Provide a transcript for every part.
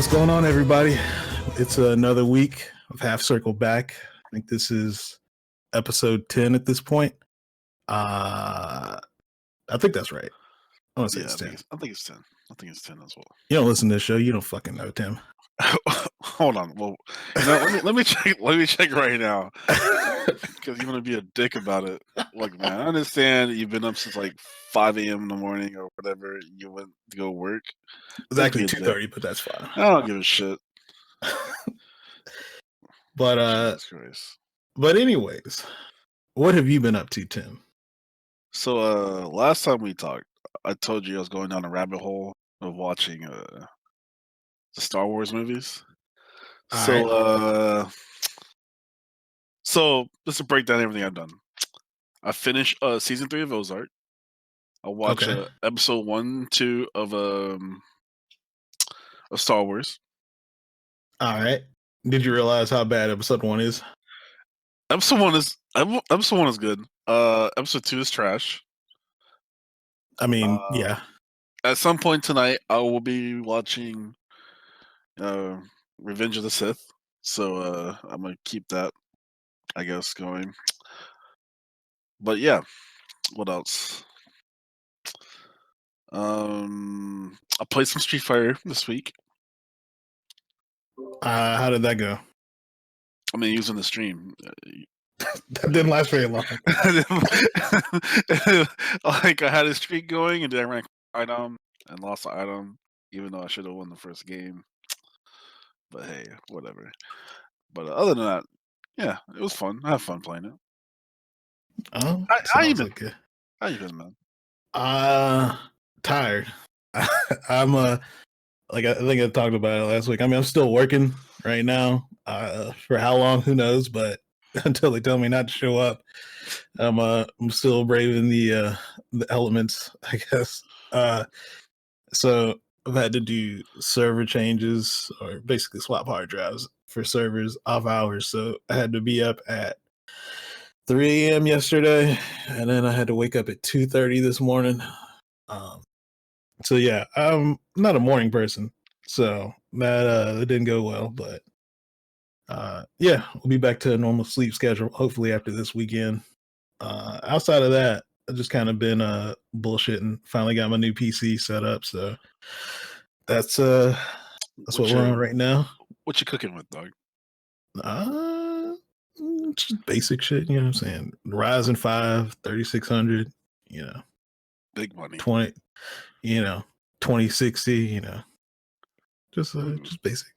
What's going on, everybody? It's another week of Half Circle Back. I think this is episode 10 at this point. I think that's right. I want to say it's 10. I think it's 10. I think it's 10 as well. You don't listen to this show. You don't fucking know, Tim. Hold on. Well, let me check. Let me check right now, because you're gonna be a dick about it. Look, man, I understand you've been up since like 5 a.m. in the morning or whatever. You went to go work. It's actually 2:30, but that's fine. I don't give a shit. But anyways, what have you been up to, Tim? So last time we talked, I told you I was going down a rabbit hole of watching the Star Wars movies. So just to break down everything I've done. I finished season 3 of Ozark. I watched episode 1, 2 of Star Wars. All right. Did you realize how bad episode 1 is? Episode 1 is good. Episode 2 is trash. I mean, yeah. At some point tonight, I will be watching Revenge of the Sith. So I'm gonna keep that, I guess, going. But yeah, what else? I played some Street Fighter this week. How did that go? I mean, using the stream. That didn't last very long. Like, I had a streak going, and then I ran item and lost the item, even though I should have won the first game. But hey, whatever. But other than that, yeah, it was fun. I have fun playing it. Oh, how you been? How you been, man? Tired. I'm like, I think I talked about it last week. I mean, I'm still working right now. For how long, who knows? But until they tell me not to show up, I'm still braving the elements, I guess. So I've had to do server changes, or basically swap hard drives for servers off hours. So I had to be up at 3 a.m. yesterday, and then I had to wake up at 2:30 this morning. So yeah, I'm not a morning person, so that didn't go well. But yeah, we'll be back to a normal sleep schedule hopefully after this weekend. Outside of that, I've just kind of been bullshitting. Finally got my new PC set up, so that's what we're on right now. What you cooking with, dog? Just basic shit, you know what I'm saying? Ryzen 5 3600, you know, big money. 2060, just basic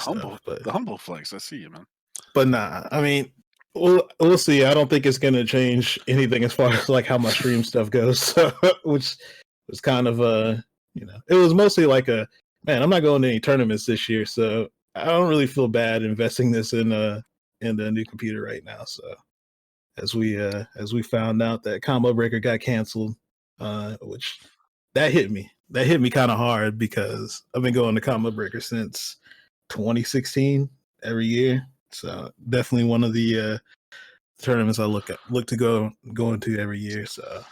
stuff. But the humble flex, I see you, man. But nah, I mean, we'll see. I don't think it's gonna change anything as far as like how my stream stuff goes. So, which was kind of it was mostly like man, I'm not going to any tournaments this year, so I don't really feel bad investing this in the new computer right now. So as we found out that Combo Breaker got canceled, which that hit me kind of hard because I've been going to Combo Breaker since 2016 every year. So definitely one of the tournaments I look to go into every year. So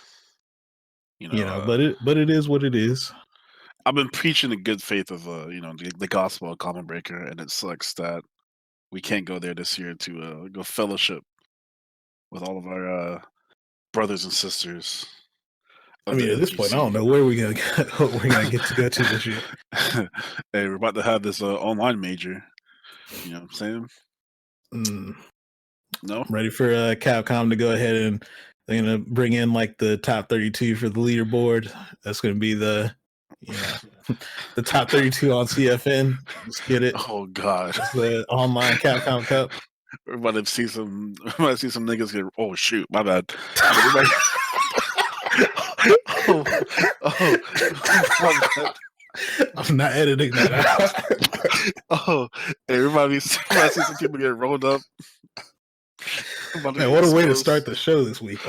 but it is what it is. I've been preaching the good faith of the gospel of Combo Breaker, and it sucks that we can't go there this year to go fellowship with all of our brothers and sisters. I mean, at this point, I don't know where we're gonna get to go to this year. Hey, we're about to have this online major. You know what I'm saying? No, I'm ready for Capcom to go ahead and they're gonna bring in like the top 32 for the leaderboard. That's gonna be the the top 32 on CFN. Let's get it. Oh God, it's the online Capcom Cup. We're about to see some niggas get. Oh shoot, my bad. I'm not editing that out. Everybody see some people get rolled up. Man, what a way to start the show this week.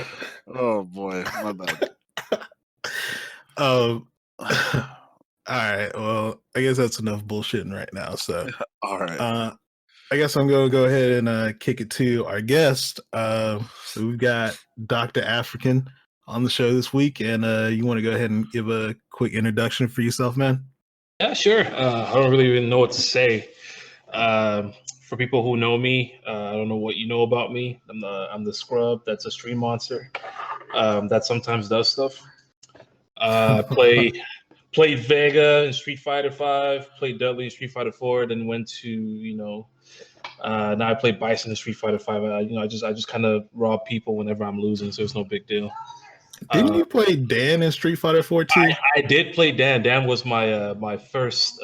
Oh boy, my bad. All right, well, I guess that's enough bullshitting right now. So all right. I guess I'm gonna go ahead and kick it to our guest. So we've got Docta Afrikan on the show this week, and you want to go ahead and give a quick introduction for yourself, man? Yeah, sure. I don't really even know what to say. For people who know me, I don't know what you know about me. I'm the scrub that's a stream monster that sometimes does stuff. Played Vega in Street Fighter 5, played Dudley in Street Fighter 4, then went to now I play Bison in Street Fighter 5. I just kind of rob people whenever I'm losing, so it's no big deal. Didn't you play Dan in Street Fighter 4 too? I did play Dan. Dan was my first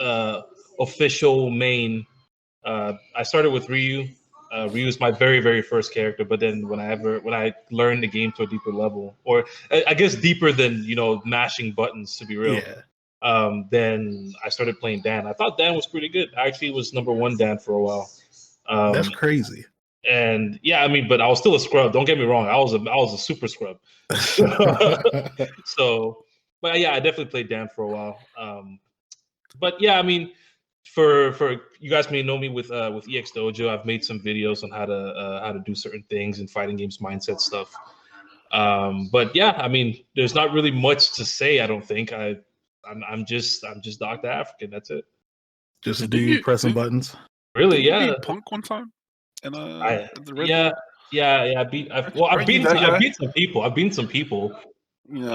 official main. I started with Ryu. Ryu is my very, very first character, but then when I learned the game to a deeper level, or I guess deeper than mashing buttons, to be real, then I started playing Dan. I thought Dan was pretty good. I actually was number one Dan for a while. That's crazy. And yeah, I mean, but I was still a scrub. Don't get me wrong. I was a super scrub. So, but yeah, I definitely played Dan for a while. But yeah, I mean, for you guys may know me with EX Dojo. I've made some videos on how to do certain things in fighting games, mindset stuff. But yeah, I mean, there's not really much to say. I don't think I'm just Docta Afrikan. That's it. Just a dude pressing buttons. Really? Yeah. You beat Punk one time. And yeah. I beat. I've beaten some people. I've beaten some people. You're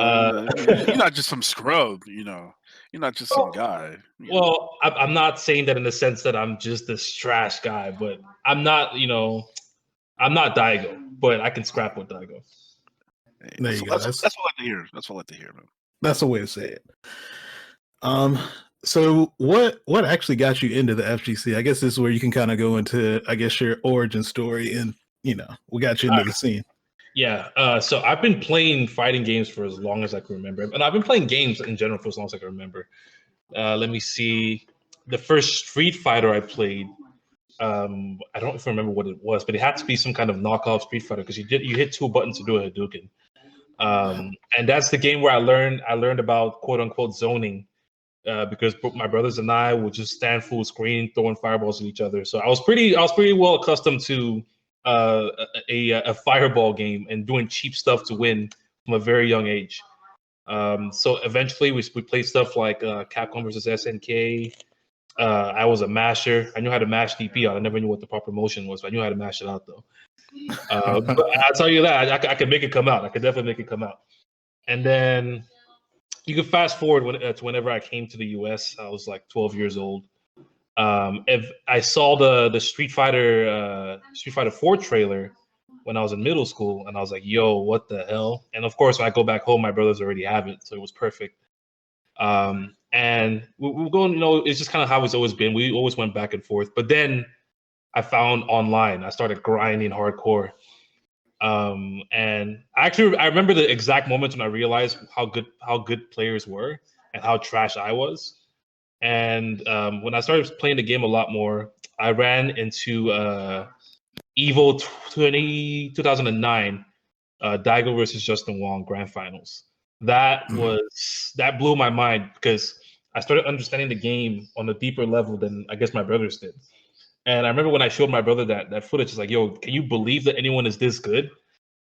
not just some scrub. You're not just some guy. Well, I'm not saying that in the sense that I'm just this trash guy, but I'm not. I'm not Daigo, but I can scrap with Daigo. Hey, there you go. That's what I like to hear. That's what I like to hear, man. That's a way to say it. So what actually got you into the FGC? I guess this is where you can kind of go into, I guess, your origin story, and what got you into the scene. Yeah. So I've been playing fighting games for as long as I can remember, and I've been playing games in general for as long as I can remember. Let me see. The first Street Fighter I played, I don't even remember what it was, but it had to be some kind of knockoff Street Fighter because you hit two buttons to do a Hadouken. And that's the game where I learned about quote unquote zoning. Because my brothers and I would just stand full screen throwing fireballs at each other. So I was pretty well accustomed to a fireball game and doing cheap stuff to win from a very young age. So eventually we played stuff like Capcom versus SNK. I was a masher. I knew how to mash DP out. I never knew what the proper motion was, but I knew how to mash it out though. But I'll tell you that I could make it come out. I could definitely make it come out. And then you can fast forward to whenever I came to the US. I was like 12 years old. If I saw the Street Fighter 4 trailer when I was in middle school, and I was like, "Yo, what the hell?" And of course, when I go back home, my brothers already have it, so it was perfect. And we're going, it's just kind of how it's always been. We always went back and forth. But then I found online. I started grinding hardcore. And actually, I remember the exact moment when I realized how good players were and how trash I was. And when I started playing the game a lot more, I ran into Evo 2009, Daigo versus Justin Wong Grand Finals. That blew my mind because I started understanding the game on a deeper level than I guess my brothers did. And I remember when I showed my brother that footage, it's like, "Yo, can you believe that anyone is this good?"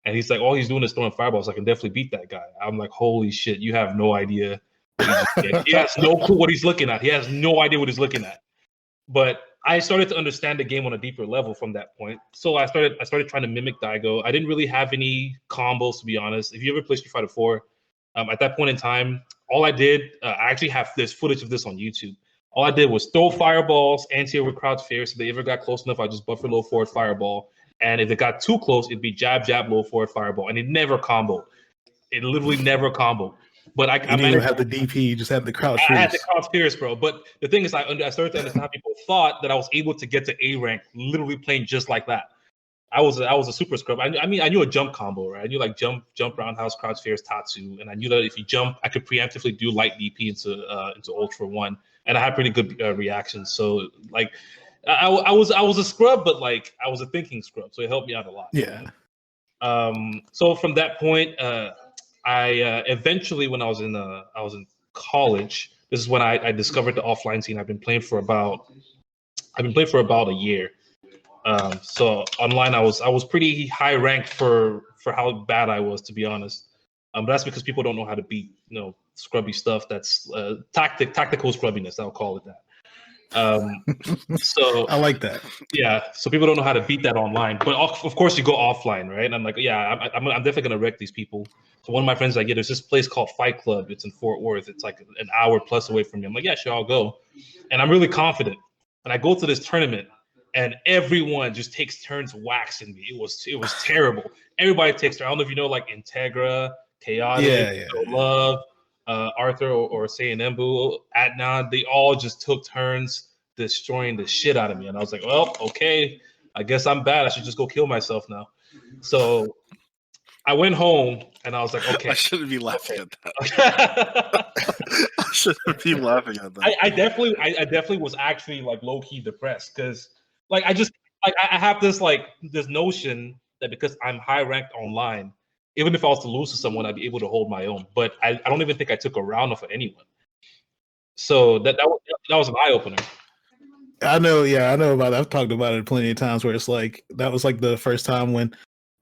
And he's like, "All he's doing is throwing fireballs. I can definitely beat that guy." I'm like, "Holy shit, you have no idea what he just did." He has no clue what he's looking at. He has no idea what he's looking at. But I started to understand the game on a deeper level from that point. So I started trying to mimic Daigo. I didn't really have any combos, to be honest. If you ever played Street Fighter 4, at that point in time, all I did, I actually have this footage of this on YouTube. All I did was throw fireballs, anti-over crouch fierce. If they ever got close enough, I just buffer low forward fireball. And if it got too close, it'd be jab, jab, low forward fireball. And it never comboed. It literally never comboed. But I didn't have the DP, you just had the crouch fierce. I had the crouch fierce, bro. But the thing is, I started to understand how people thought that I was able to get to A rank literally playing just like that. I was a super scrub. I mean, I knew a jump combo, right? I knew like jump, roundhouse, crouch fierce, Tatsu. And I knew that if you jump, I could preemptively do light DP into Ultra 1. And I had pretty good reactions. So like I was a scrub, but like I was a thinking scrub, so it helped me out a lot. Yeah. So from that point, I eventually, when I was in college, this is when I discovered the offline scene. I've been playing for about a year. So online, I was pretty high ranked for how bad I was, to be honest. But that's because people don't know how to beat, scrubby stuff. That's tactical scrubbiness. I'll call it that. So I like that. Yeah, so people don't know how to beat that online, but of course you go offline, right? And I'm like, yeah, I'm definitely gonna wreck these people. So one of my friends like, yeah, there's this place called Fight Club. It's in Fort Worth. It's like an hour plus away from me. I'm like, yeah, sure, I'll go. And I'm really confident. And I go to this tournament, and everyone just takes turns waxing me. It was terrible. Everybody takes turns. I don't know if you know, like Integra, Chaotic, Love, Arthur, or say Embu, Adnan. They all just took turns destroying the shit out of me. And I was like, well, okay, I guess I'm bad. I should just go kill myself now. So I went home and I was like, okay. I shouldn't be laughing at that. I shouldn't be laughing at that. I definitely was actually like low key depressed because like I have this notion that because I'm high ranked online, even if I was to lose to someone, I'd be able to hold my own. But I don't even think I took a round off of anyone. So that was an eye opener. I know about it. I've talked about it plenty of times where it's like that was like the first time when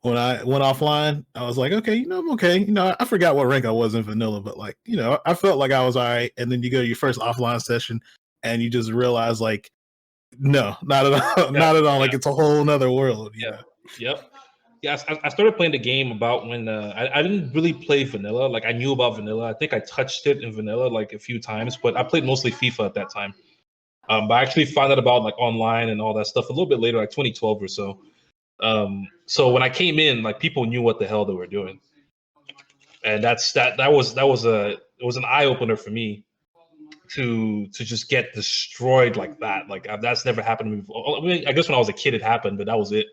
I went offline, I was like, okay, I'm okay. I forgot what rank I was in vanilla, but like, I felt like I was all right. And then you go to your first offline session and you just realize like, no, not at all. Yeah, not at all. Yeah. Like it's a whole nother world. Yeah. Yep. Yeah, I started playing the game about when I didn't really play vanilla. Like I knew about vanilla. I think I touched it in vanilla like a few times, but I played mostly FIFA at that time. But I actually found out about like online and all that stuff a little bit later, like 2012 or so. So when I came in, like people knew what the hell they were doing, and that was an eye opener for me to just get destroyed like that. Like that's never happened to me before. I mean, I guess when I was a kid it happened, but that was it.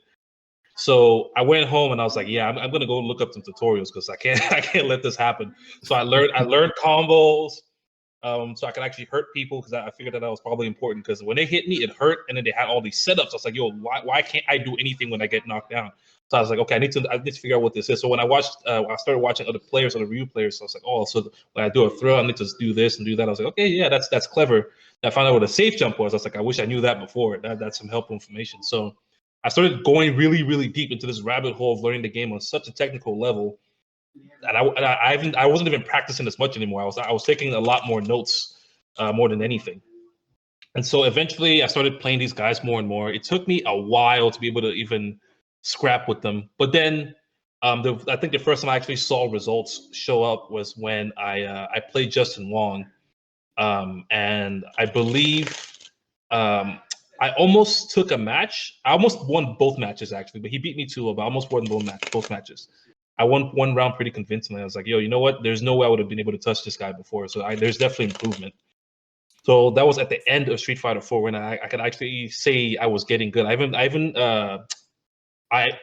So I went home and I was like, yeah, I'm gonna go look up some tutorials because I can't let this happen. So I learned combos. So I could actually hurt people because I figured that was probably important because when they hit me, it hurt, and then they had all these setups. I was like, yo, why can't I do anything when I get knocked down? So I was like, okay, I need to figure out what this is. So when I started watching other players, other review players, so I was like, oh, so when I do a throw, I need to do this and do that. I was like, okay, yeah, that's clever. And I found out what a safe jump was. I was like, I wish I knew that before. That's some helpful information. So I started going really, really deep into this rabbit hole of learning the game on such a technical level. And I wasn't even practicing as much anymore. I was taking a lot more notes, more than anything. And so eventually I started playing these guys more and more. It took me a while to be able to even scrap with them. But then I think the first time I actually saw results show up was when I played Justin Wong. And I believe I almost took a match. I almost won both matches actually, but he beat me 2-0, but I almost won both matches. I won one round pretty convincingly. I was like, yo, you know what? There's no way I would have been able to touch this guy before. So there's definitely improvement. So that was at the end of Street Fighter 4 when I could actually say I was getting good. I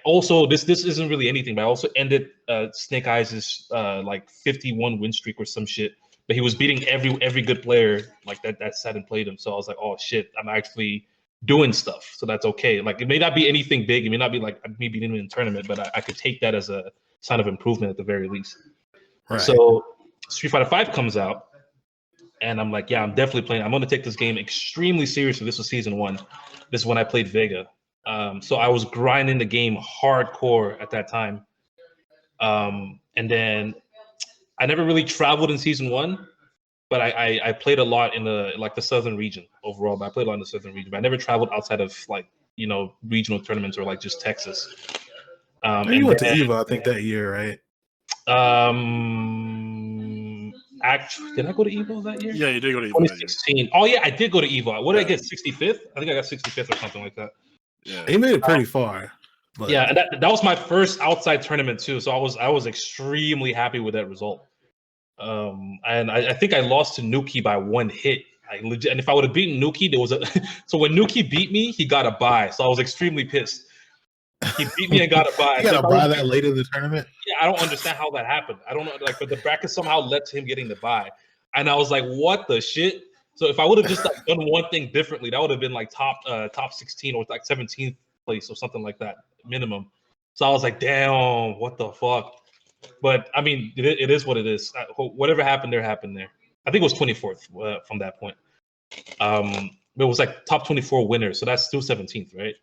also this isn't really anything, but I also ended Snake Eyes' like 51 win streak or some shit. But he was beating every good player like that sat and played him. So I was like, oh shit, I'm actually doing stuff. So that's okay. Like it may not be anything big. It may not be like me beating him in a tournament, but I could take that as a sign of improvement at the very least. Right. So Street Fighter 5 comes out, and I'm like, yeah, I'm definitely playing. I'm going to take this game extremely seriously. This was season 1. This is when I played Vega. So I was grinding the game hardcore at that time. And then I never really traveled in season 1, but I played a lot in the southern region overall. But I played a lot in the southern region. But I never traveled outside of regional tournaments or like just Texas. You went to EVO, I think, that year, right? Actually, did I go to EVO that year? Yeah, you did go to EVO. 2016. Oh yeah, I did go to EVO. What did I get? 65th? I think I got 65th or something like that. Yeah, he made it pretty far. But... Yeah, and that was my first outside tournament too. So I was extremely happy with that result. And I think I lost to Nuki by 1 hit. Legit, and if I would have beaten Nuki, there was a so when Nuki beat me, he got a bye. So I was extremely pissed. He beat me and got a bye. You got a bye that late in the tournament? Yeah, I don't understand how that happened. I don't know, but the bracket somehow led to him getting the bye. And I was like, what the shit? So if I would have just done one thing differently, that would have been like top 16 or like 17th place or something like that, minimum. So I was like, damn, what the fuck? But I mean, it is what it is. Whatever happened there happened there. I think it was 24th from that point. It was like top 24 winners, so that's still 17th, right?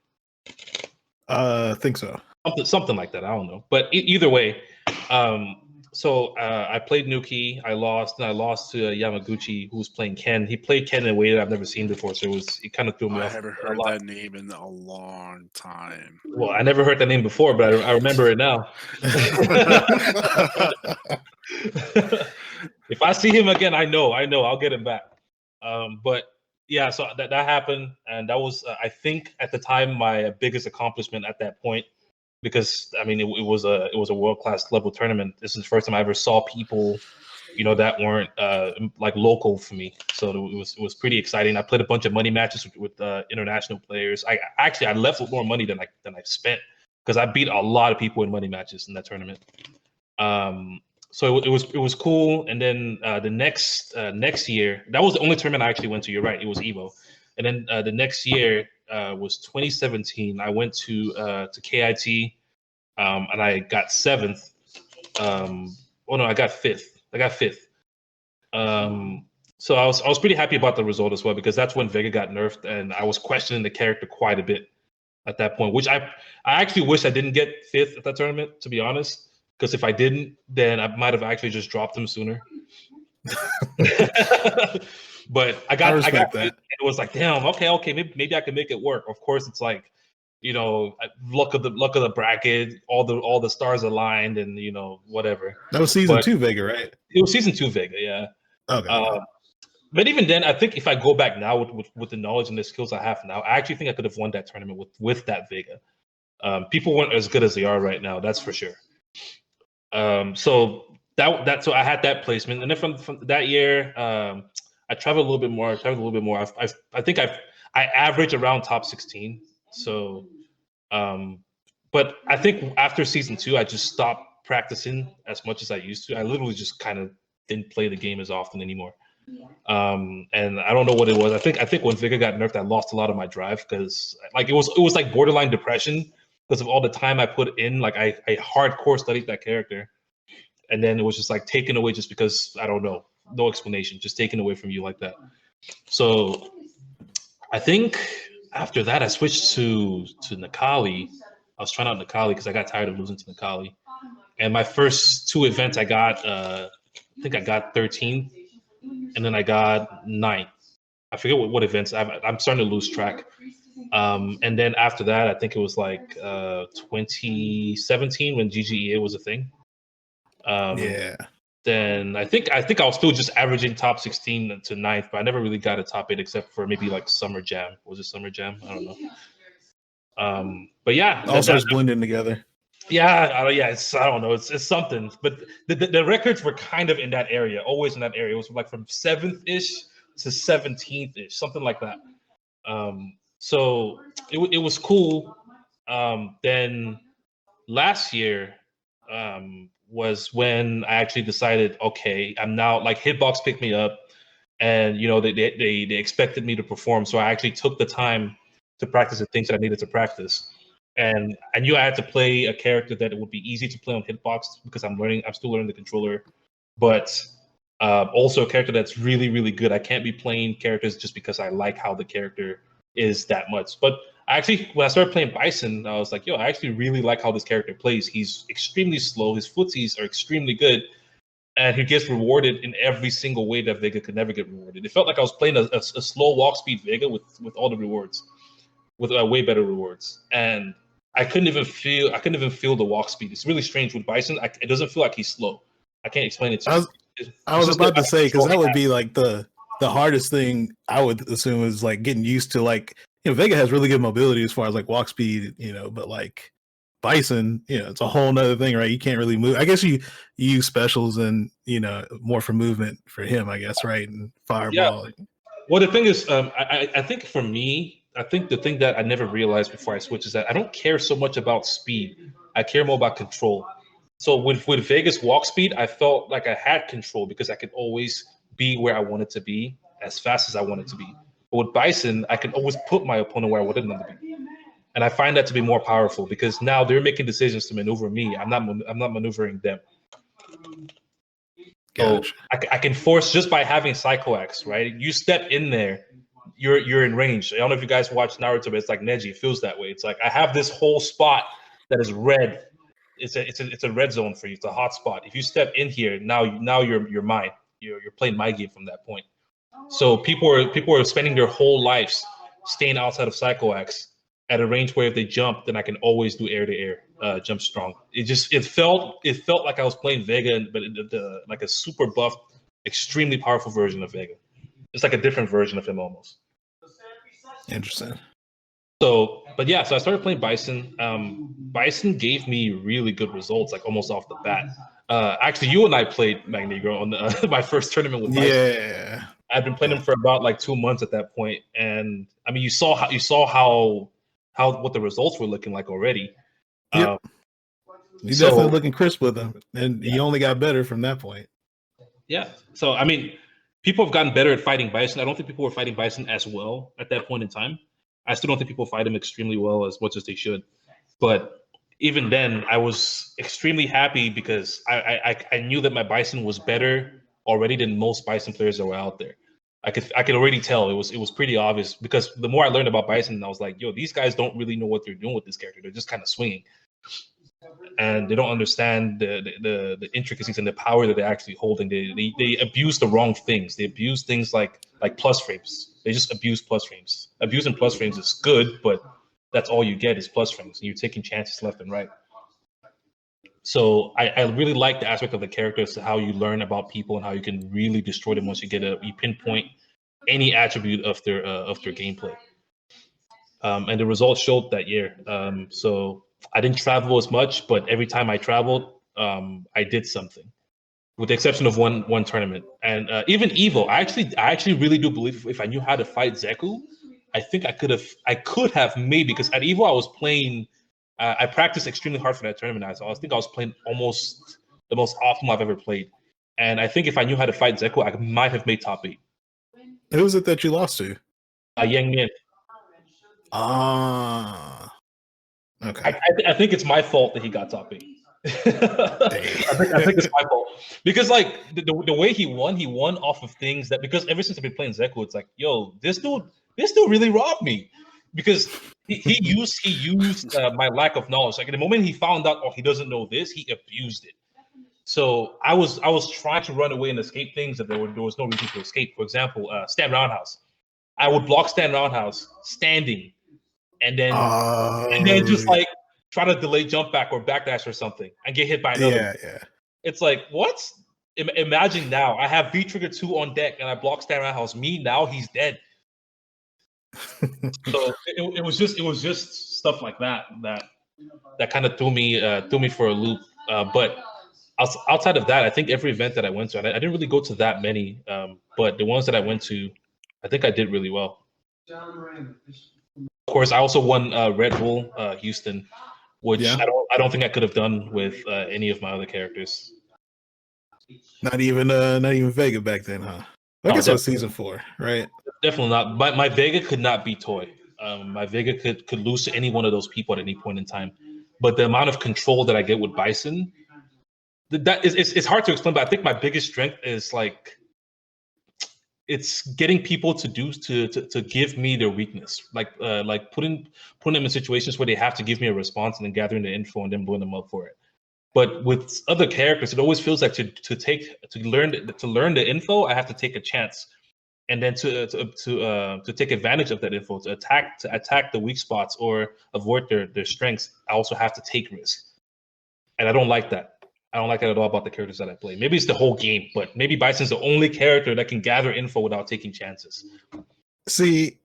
I think so. Something like that. I don't know. But either way, So I played Nuki. I lost, and I lost to Yamaguchi, who was playing Ken. He played Ken in a way that I've never seen before, so it kind of threw me I off. haven't a heard lot. that name in a long time. Well, I never heard that name before, but I remember it now. If I see him again, I know, I'll get him back. But yeah, so that happened, and that was, I think, at the time, my biggest accomplishment at that point, because I mean, it was a world-class level tournament. This is the first time I ever saw people, that weren't like local for me. So it was pretty exciting. I played a bunch of money matches with international players. I left with more money than I spent, because I beat a lot of people in money matches in that tournament. So it was cool. And then the next year, that was the only tournament I actually went to. You're right, it was Evo. And then the next year was 2017. I went to KIT, and I got seventh. Oh no, I got fifth. So I was pretty happy about the result as well, because that's when Vega got nerfed, and I was questioning the character quite a bit at that point. Which I actually wish I didn't get fifth at that tournament, to be honest. Because if I didn't, then I might have actually just dropped him sooner. But I got respect that. that. It was like, damn, okay, maybe I can make it work. Of course, it's like, luck of the bracket, all the stars aligned, and whatever. That was season 2 Vega, right? It was season 2 Vega, yeah. Okay. But even then, I think if I go back now with the knowledge and the skills I have now, I actually think I could have won that tournament with that Vega. People weren't as good as they are right now, that's for sure. So so I had that placement, and then from that year, I traveled a little bit more. I think I average around top 16. So, but I think after season 2, I just stopped practicing as much as I used to. I literally just kind of didn't play the game as often anymore. And I don't know what it was. I think when Vega got nerfed, I lost a lot of my drive, because like it was like borderline depression because of all the time I put in. Like I hardcore studied that character, and then it was just like taken away just because, I don't know, no explanation, just taken away from you like that. So I think after that I switched to Nakali. I was trying out Nakali because I got tired of losing to Nakali. And my first 2 events I got, I think I got 13th, and then I got 9th. I forget what events. I'm starting to lose track. And then after that, I think it was like 2017 when GGEA was a thing. Yeah. Then I think I was still just averaging top 16 to 9th, but I never really got a top 8 except for maybe like Summer Jam. Was it Summer Jam? I don't know. But yeah, All starts blending together. Yeah, it's, I don't know, it's something. But the records were kind of in that area, always in that area. It was like from 7th ish to 17th ish, something like that. So it was cool. Then last year was when I actually decided, okay, I'm now, like, Hitbox picked me up, and they expected me to perform. So I actually took the time to practice the things that I needed to practice. And I knew I had to play a character that it would be easy to play on Hitbox, because I'm still learning the controller, but also a character that's really, really good. I can't be playing characters just because I like how the character is that much. But actually, when I started playing Bison, I was like, yo, I actually really like how this character plays. He's extremely slow. His footsies are extremely good. And he gets rewarded in every single way that Vega could never get rewarded. It felt like I was playing a slow walk speed Vega with all the rewards, with way better rewards. And I couldn't even feel the walk speed. It's really strange with Bison. It doesn't feel like he's slow. I can't explain it to you. I was about to say, because that would be like the hardest thing I would assume is like getting used to, like, Vega has really good mobility as far as like walk speed, but like Bison, it's a whole nother thing, right? You can't really move. I guess you use specials and more for movement for him, I guess, right? And fireball. Yeah. Well, the thing is, I think for me, I think the thing that I never realized before I switched is that I don't care so much about speed. I care more about control. So with Vegas walk speed, I felt like I had control because I could always be where I wanted to be as fast as I wanted to be. But with Bison, I can always put my opponent where I wanted them to be. And I find that to be more powerful because now they're making decisions to maneuver me. I'm not maneuvering them. Gotcha. So I can force just by having Psycho X, right? You step in there, you're in range. I don't know if you guys watch Naruto, but it's like Neji. It feels that way. It's like I have this whole spot that is red, it's a red zone for you. It's a hot spot. If you step in here, now you're mine. You're playing my game from that point. So people are spending their whole lives staying outside of Psychoax at a range where if they jump, then I can always do air to air, jump strong. It felt like I was playing Vega, but like a super buff, extremely powerful version of Vega. It's like a different version of him almost. Interesting. So I started playing Bison. Bison gave me really good results, like almost off the bat. Actually, you and I played Magnegro on my first tournament with Bison. Yeah. I've been playing him for about like 2 months at that point, and I mean, you saw how what the results were looking like already. Yep. You're definitely looking crisp with him, and he only got better from that point. Yeah. So I mean, people have gotten better at fighting Bison. I don't think people were fighting Bison as well at that point in time. I still don't think people fight him extremely well as much as they should. But even then, I was extremely happy because I knew that my Bison was better already than most Bison players that were out there. I could already tell it was pretty obvious because the more I learned about Bison, I was like, yo, these guys don't really know what they're doing with this character. They're just kind of swinging, and they don't understand the intricacies and the power that they're actually holding. They abuse the wrong things. They abuse things like plus frames. They just abuse plus frames. Abusing plus frames is good, but that's all you get is plus frames, and you're taking chances left and right. So I really like the aspect of the character as to how you learn about people and how you can really destroy them once you you pinpoint any attribute of their gameplay. And the results showed that year. So I didn't travel as much, but every time I traveled, I did something. With the exception of one tournament, and even Evo, I actually really do believe if I knew how to fight Zeku, I think I could have maybe, because at Evo I was playing. I practiced extremely hard for that tournament. I think I was playing almost the most optimal I've ever played, and I think if I knew how to fight Zeku, I might have made top 8. Who was it that you lost to? Yang Mian. Okay. I think it's my fault that he got top 8. I think it's my fault because like the way he won off of things that, because ever since I've been playing Zeku, it's like, yo, this dude really robbed me, because he used my lack of knowledge. Like, in the moment he found out, oh, he doesn't know this, he abused it. So I was trying to run away and escape things that there was no reason to escape. For example, stand roundhouse. I would block stand roundhouse standing, and then just like try to delay jump back or backdash or something and get hit by another. Yeah. It's like, what? Imagine now I have V Trigger 2 on deck and I block stand roundhouse. Me now, he's dead. So it was just stuff like that kind of threw me for a loop. But outside of that, I think every event that I went to, I didn't really go to that many, but the ones that I went to, I think I did really well. Of course, I also won Red Bull Houston, which I don't think I could have done with any of my other characters. Not even Vega back then, huh? I guess it was season 4, right? Definitely not. My Vega could not be Toy. My Vega could lose to any one of those people at any point in time. But the amount of control that I get with Bison, it's hard to explain. But I think my biggest strength is like, it's getting people to give me their weakness, like putting them in situations where they have to give me a response and then gathering the info and then blowing them up for it. But with other characters, it always feels like to learn the info, I have to take a chance, and then to take advantage of that info, to attack the weak spots or avoid their strengths, I also have to take risks, and I don't like that. I don't like that at all about the characters that I play. Maybe it's the whole game, but maybe Bison's the only character that can gather info without taking chances. See,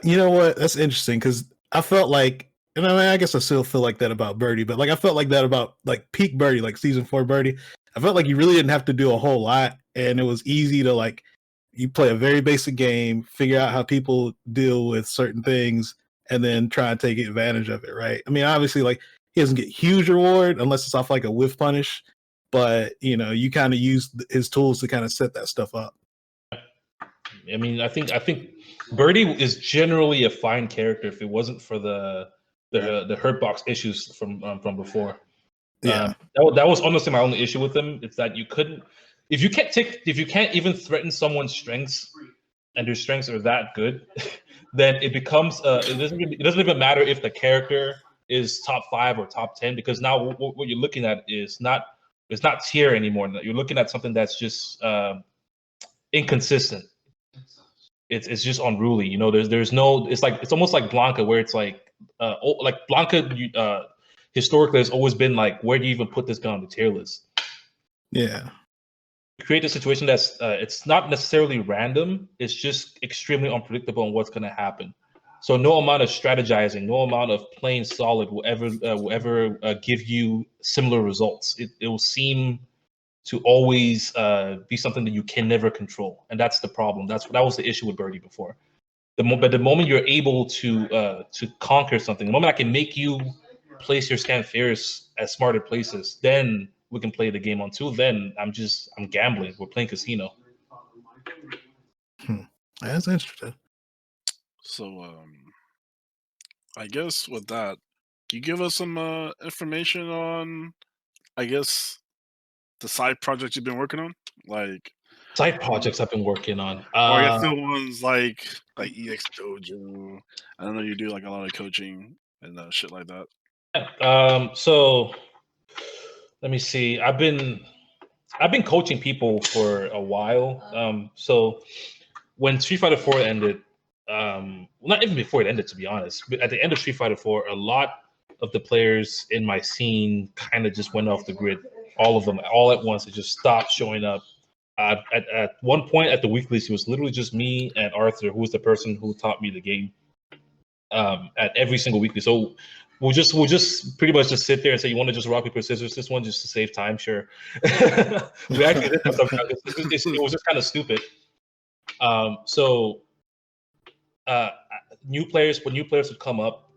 you know what? That's interesting, because I felt like, and I guess I still feel like that about Birdie, but like I felt like that about like peak Birdie, like season 4 Birdie. I felt like you really didn't have to do a whole lot, and it was easy to, like, you play a very basic game, figure out how people deal with certain things, and then try and take advantage of it, right? I mean, obviously, like, he doesn't get huge reward unless it's off like a whiff punish, but you know, you kind of use his tools to kind of set that stuff up. I mean, I think Birdie is generally a fine character if it wasn't for the hurt box issues from before. Yeah, that was honestly my only issue with him. It's that you couldn't, if you can't even threaten someone's strengths, and their strengths are that good, then it becomes it doesn't even matter if the character is top 5 or top 10, because now what you're looking at is it's not tier anymore. You're looking at something that's just inconsistent. It's just unruly. You know, there's no. It's almost like Blanca, where it's like Blanca. Historically, has always been like, where do you even put this guy on the tier list? Yeah. Create a situation that's it's not necessarily random. It's just extremely unpredictable on what's going to happen. So no amount of strategizing, no amount of playing solid will ever give you similar results. It will seem to always be something that you can never control, and that's the problem. That was the issue with Birdie before. But the moment you're able to conquer something, the moment I can make you place your Scanferis at smarter places, then we can play the game. Until then, I'm gambling. We're playing casino. That's interesting. So, I guess with that, can you give us some information on, I guess, the side projects you've been working on, like Side projects I've been working on. or I guess the ones like EX Dojo. I don't know, you do like a lot of coaching and shit like that. So let me see. I've been coaching people for a while. So when Street Fighter 4 ended, not even before it ended, to be honest, but at the end of Street Fighter 4, a lot of the players in my scene kind of just went off the grid. All of them, all at once, they just stopped showing up. At one point at the weeklies, it was literally just me and Arthur, who was the person who taught me the game. At every single weekly, so we'll just pretty much just sit there and say, you want to just rock paper scissors this one just to save time? Sure. We actually did that sometimes. It was just kind of stupid. So new players would come up,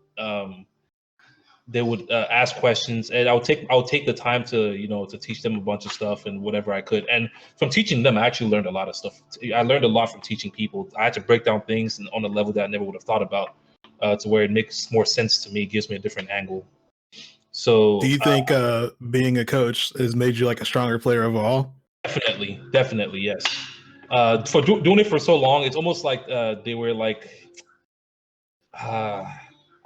they would ask questions, and I'll take the time to teach them a bunch of stuff and whatever I could. And from teaching them, I actually learned a lot of stuff. I learned a lot from teaching people. I had to break down things on a level that I never would have thought about, to where it makes more sense to me, gives me a different angle. So do you think being a coach has made you like a stronger player overall? Definitely, yes. For doing it for so long, it's almost like they were like, I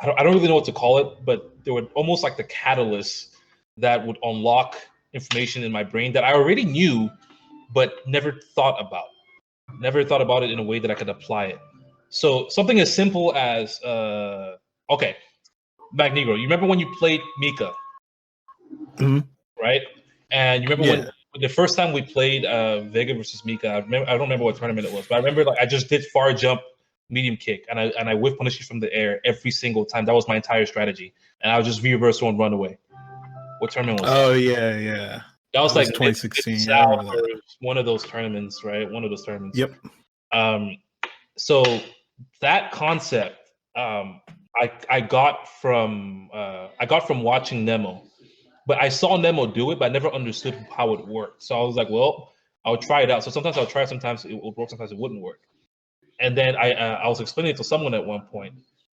don't really know what to call it, but they were almost like the catalyst that would unlock information in my brain that I already knew, but never thought about. Never thought about it in a way that I could apply it. So something as simple as, okay, Magnegro, you remember when you played Mika, right? And you remember when the first time we played Vega versus Mika, I don't remember what tournament it was, but I remember like I just did far jump, medium kick, and I whiff punish you from the air every single time. That was my entire strategy, and I would just reversal and run away. What tournament was that? Oh yeah. That was like 2016. One of those tournaments, right? One of those tournaments. Yep. So that concept, I got from watching Nemo, but I saw Nemo do it, but I never understood how it worked. So I was like, well, I'll try it out. So sometimes I'll try, sometimes it will work, sometimes it wouldn't work. And then I was explaining it to someone at one point,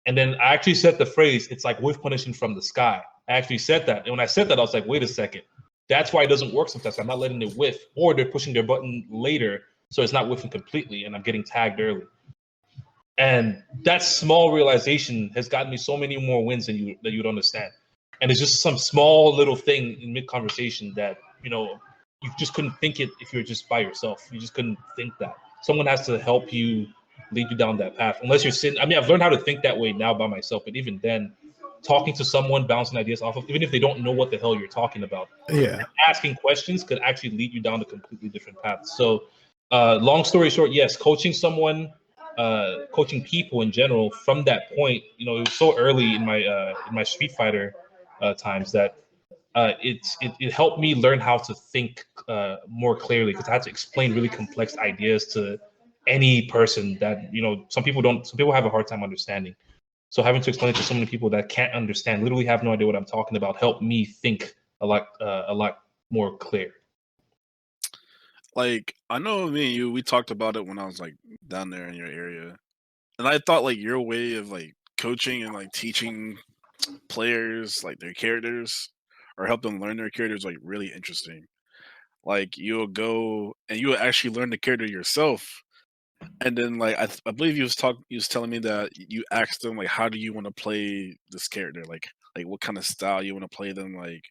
and then I actually said the phrase, "It's like whiff punishing from the sky." I actually said that, and when I said that, I was like, "Wait a second, that's why it doesn't work sometimes. I'm not letting it whiff, or they're pushing their button later, so it's not whiffing completely, and I'm getting tagged early." And that small realization has gotten me so many more wins than you'd understand. And it's just some small little thing in mid conversation that you just couldn't think it if you're just by yourself. You just couldn't think that. Someone has to help you, lead you down that path. Unless you're sitting, I mean, I've learned how to think that way now by myself, but even then, talking to someone, bouncing ideas off of, even if they don't know what the hell you're talking about, asking questions could actually lead you down a completely different path. So, long story short, yes, coaching someone, coaching people in general. From that point, it was so early in my Street Fighter times that it helped me learn how to think more clearly, because I had to explain really complex ideas to any person that some people have a hard time understanding. So having to explain it to so many people that can't understand, literally have no idea what I'm talking about, helped me think a lot more clear. Like, I know me and you, we talked about it when I was like down there in your area, and I thought like your way of like coaching and like teaching players like their characters or help them learn their characters like really interesting. Like, you'll go and you will actually learn the character yourself, and then like I believe you was telling me that you asked them like, how do you want to play this character? Like, like what kind of style you want to play them, like,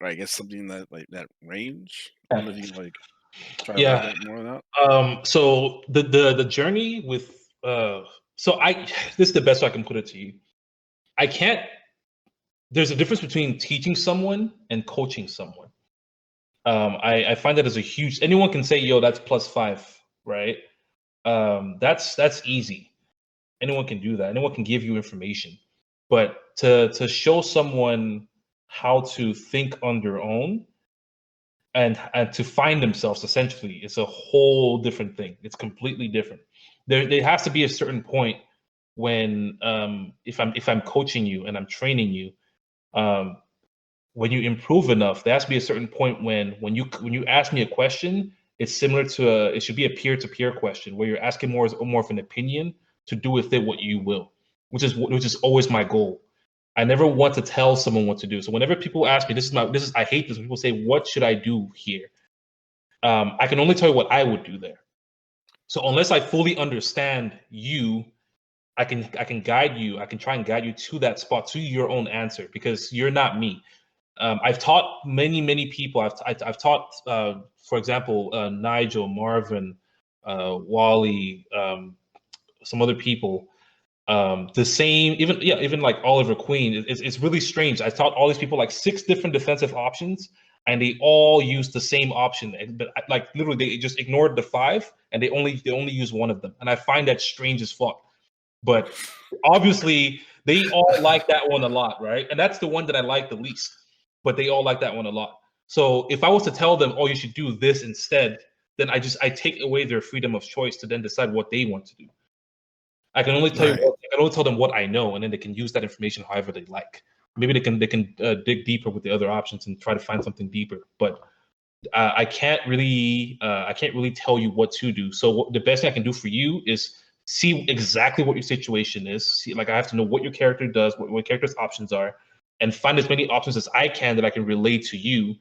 or I guess something that like that range. I don't know if you can like try to Yeah. elaborate more on that. So the journey with so I this is the best way I can put it to you. I can't. There's a difference between teaching someone and coaching someone. I find that as a huge. Anyone can say, "Yo, that's +5," right? That's easy. Anyone can do that. Anyone can give you information, but to show someone how to think on their own and to find themselves essentially, it's a whole different thing. It's completely different. There has to be a certain point when if I'm coaching you and I'm training you, um, when you improve enough, there has to be a certain point when you ask me a question, it's similar to it should be a peer-to-peer question where you're asking more of an opinion to do with it what you will, which is always my goal. I never want to tell someone what to do. So whenever people ask me, I hate this when people say, "What should I do here?" I can only tell you what I would do there. So unless I fully understand you, I can guide you. I can try and guide you to that spot, to your own answer, because you're not me. I've taught many people. I've taught, for example, Nigel, Marvin, Wally, some other people. The same, even like Oliver Queen. It's really strange. I taught all these people like 6 different defensive options, and they all used the same option. But like literally, they just ignored the 5, and they only use one of them. And I find that strange as fuck. But obviously, they all like that one a lot, right? And that's the one that I like the least. But they all like that one a lot. So if I was to tell them, "Oh, you should do this instead," then I take away their freedom of choice to then decide what they want to do. I can only tell you Right. I can only tell them what I know, and then they can use that information however they like. Maybe they can dig deeper with the other options and try to find something deeper. But I can't really tell you what to do. So the best thing I can do for you is see exactly what your situation is. See, like I have to know what your character does, what your character's options are, and find as many options as I can that I can relate to you,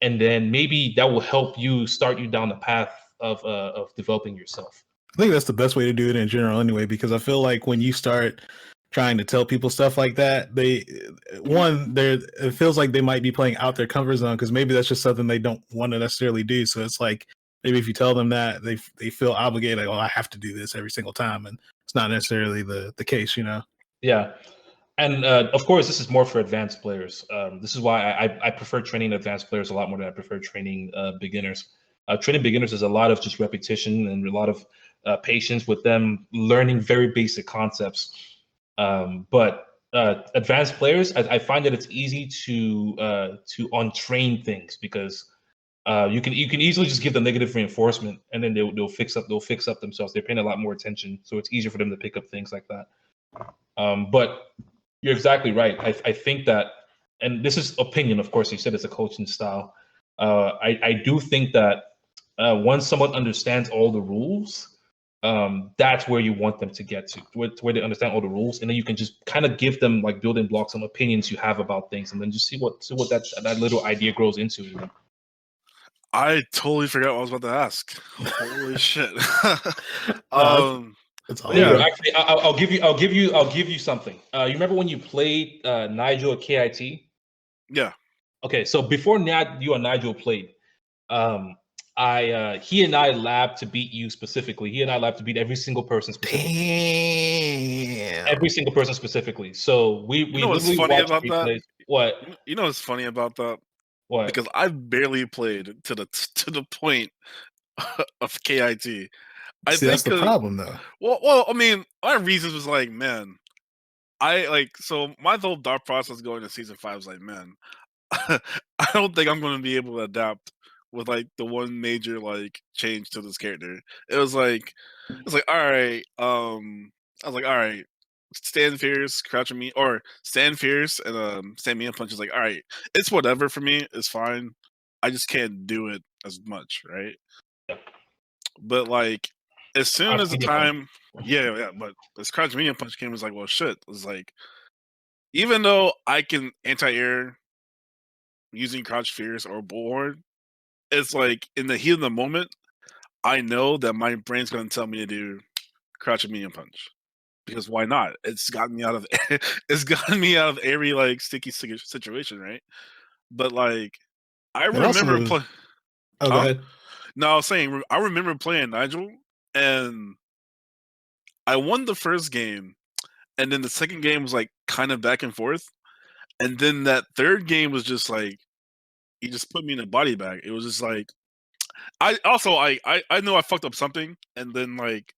and then maybe that will help you start you down the path of developing yourself. I think that's the best way to do it in general anyway, because I feel like when you start trying to tell people stuff like that, it feels like they might be playing out their comfort zone because maybe that's just something they don't want to necessarily do. So it's like maybe if you tell them that, they feel obligated, like, oh, I have to do this every single time, and it's not necessarily the case, you know. Yeah. And of course, this is more for advanced players. This is why I prefer training advanced players a lot more than I prefer training beginners. Training beginners is a lot of just repetition and a lot of patience with them learning very basic concepts. But advanced players, I find that it's easy to untrain things because you can easily just give them negative reinforcement and then they'll fix up themselves. They're paying a lot more attention, so it's easier for them to pick up things like that. But you're exactly right. I think that, and this is opinion, of course. You said it's a coaching style. I do think that once someone understands all the rules, that's where you want them to get to where they understand all the rules, and then you can just kind of give them like building blocks, some opinions you have about things, and then just see what that little idea grows into. You know? I totally forgot what I was about to ask. Holy shit. No, it's all Yeah. Magnegro, good. actually, I'll give you something. You remember when you played Nigel at KIT? Yeah. Okay, so before you and Nigel played, um, he and I labbed to beat you specifically. He and I labbed to beat every single person specifically. Damn. Every single person specifically. So we You know what's literally funny watched about that? replays. What? You know what's funny about that? What? Because I barely played to the point of KIT. I See, that's think the problem, though. well, I mean, my reasons was like, man, I like so my whole dark process going to season 5 was like, man, I don't think I'm going to be able to adapt with like the one major like change to this character. It was like all right, I was like, all right, stand fierce, crouching me, or stand fierce and stand me and punch is like, all right, it's whatever for me, it's fine. I just can't do it as much, right? But like as soon Crouch as the medium punch. time, yeah, but this crouch medium punch came, was like, well, shit. It was like, even though I can anti-air using crouch fierce or bullhorn, it's like in the heat of the moment, I know that my brain's gonna tell me to do crouch and medium punch. because why not? It's gotten me out of every like sticky situation, right? But like I And also, remember playing. oh, go ahead. No, I was saying I remember playing Nigel, and I won the first game, and then the second game was like kind of back and forth, and then that third game was just like he just put me in a body bag. It was just like I know I fucked up something, and then like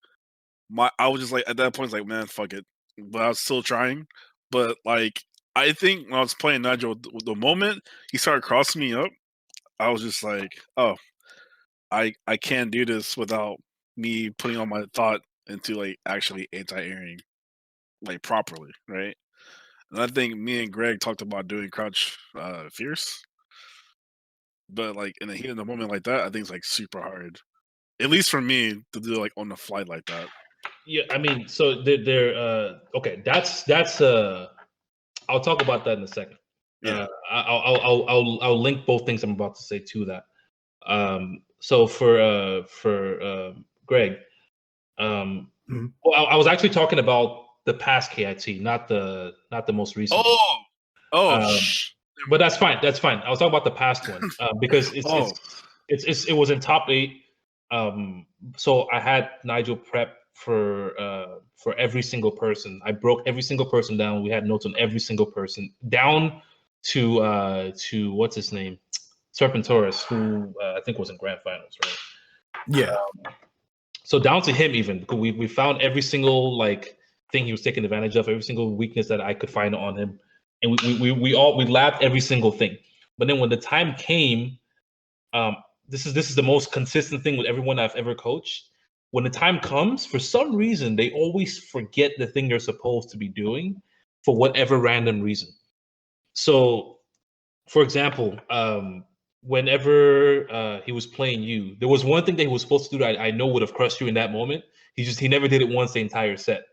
I was just like at that point, it's like, man, fuck it. But I was still trying. But like I think when I was playing Nigel, the moment he started crossing me up, I was just like, oh, I can't do this without me putting all my thought into like actually anti-airing like properly, right? And I think me and Greg talked about doing crouch fierce, but like in the heat of the moment like that, I think it's like super hard. At least for me to do like on the fly like that. Yeah, I mean, so they're okay. That's I'll talk about that in a second. Yeah. I'll link both things I'm about to say to that. So for Greg, well, I was actually talking about the past KIT, not the most recent. Oh, but that's fine. That's fine. I was talking about the past one because it was in top 8. So I had Nigel prep for every single person. I broke every single person down. We had notes on every single person down to what's his name, Serpentorus, who I think was in grand finals, right? Yeah. So down to him even, because we found every single like thing he was taking advantage of, every single weakness that I could find on him, and we labbed every single thing. But then when the time came, this is the most consistent thing with everyone I've ever coached. When the time comes, for some reason, they always forget the thing they're supposed to be doing for whatever random reason. So, for example, whenever he was playing you, there was one thing that he was supposed to do that I know would have crushed you in that moment. He never did it once the entire set.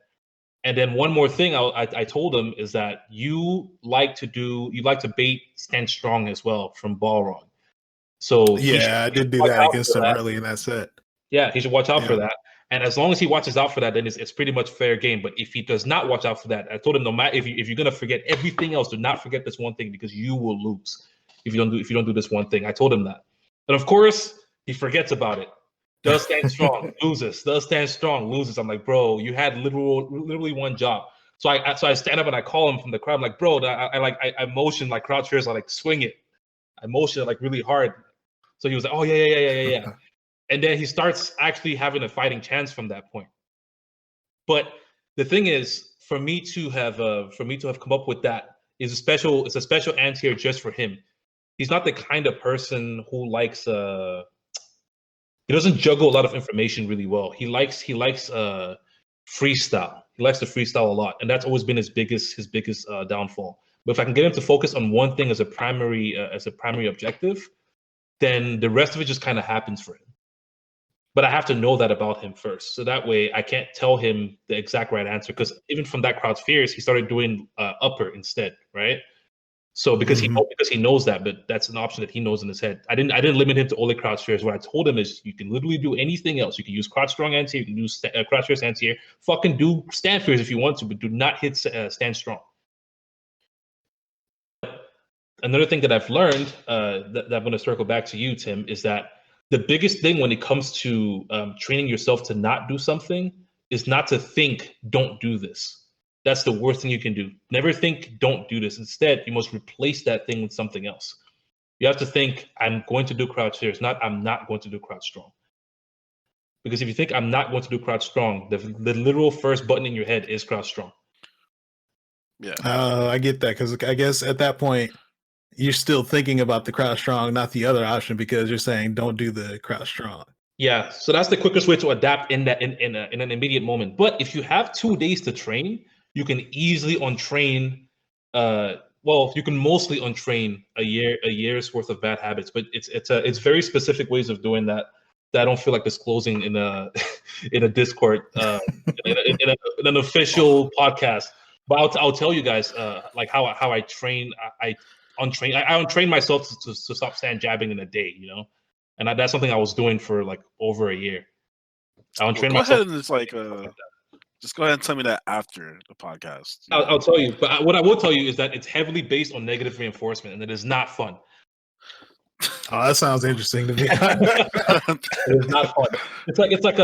And then one more thing I told him is that you like to bait stand strong as well from Balrog. So yeah, I did do that against him early in that set. Yeah, he should watch out for that. And as long as he watches out for that, then it's pretty much fair game. But if he does not watch out for that, I told him no matter if you're gonna forget everything else, do not forget this one thing because you will lose if you don't do this one thing. I told him that. And of course, he forgets about it. Does stand strong, loses. Does stand strong, loses. I'm like, bro, you had literally one job. So I stand up and I call him from the crowd. I'm like, bro, I motion like crouch fierce, I like swing it. I motion it like really hard. So he was like, oh yeah. And then he starts actually having a fighting chance from that point. But the thing is, for me to have come up with that it's a special anti-air just for him. He's not the kind of person who likes he doesn't juggle a lot of information really well. He likes freestyle. He likes to freestyle a lot, and that's always been his biggest downfall. But if I can get him to focus on one thing as a primary objective, then the rest of it just kind of happens for him. But I have to know that about him first. So that way I can't tell him the exact right answer. Because even from that crowd fierce, he started doing upper instead, right? So because he knows that, but that's an option that he knows in his head. I didn't limit him to only crouch fierce. What I told him is you can literally do anything else. You can use crouch strong anti, you can use crouch fierce anti-air. Fucking do stand fierce if you want to, but do not hit stand strong. Another thing that I've learned that I'm going to circle back to you, Tim, is that the biggest thing when it comes to training yourself to not do something is not to think, don't do this. That's the worst thing you can do. Never think, don't do this. Instead, you must replace that thing with something else. You have to think, I'm going to do crouch fierce, not I'm not going to do crouch strong. Because if you think I'm not going to do crouch strong, the literal first button in your head is crouch strong. Yeah. I get that because I guess at that point, you're still thinking about the crouch strong, not the other option, because you're saying don't do the crouch strong. Yeah, so that's the quickest way to adapt in an immediate moment. But if you have 2 days to train, you can easily untrain. You can mostly untrain a year's worth of bad habits. But it's very specific ways of doing that I don't feel like disclosing in a in a Discord in an official podcast. But I'll tell you guys like how I train. I untrain myself to stop stand jabbing in a day, you know, and that's something I was doing for like over a year. I untrained myself. Go ahead and Just go ahead and tell me that after the podcast. I'll tell you. But what I will tell you is that it's heavily based on negative reinforcement, and it is not fun. Oh, that sounds interesting to me. It's not fun. It's like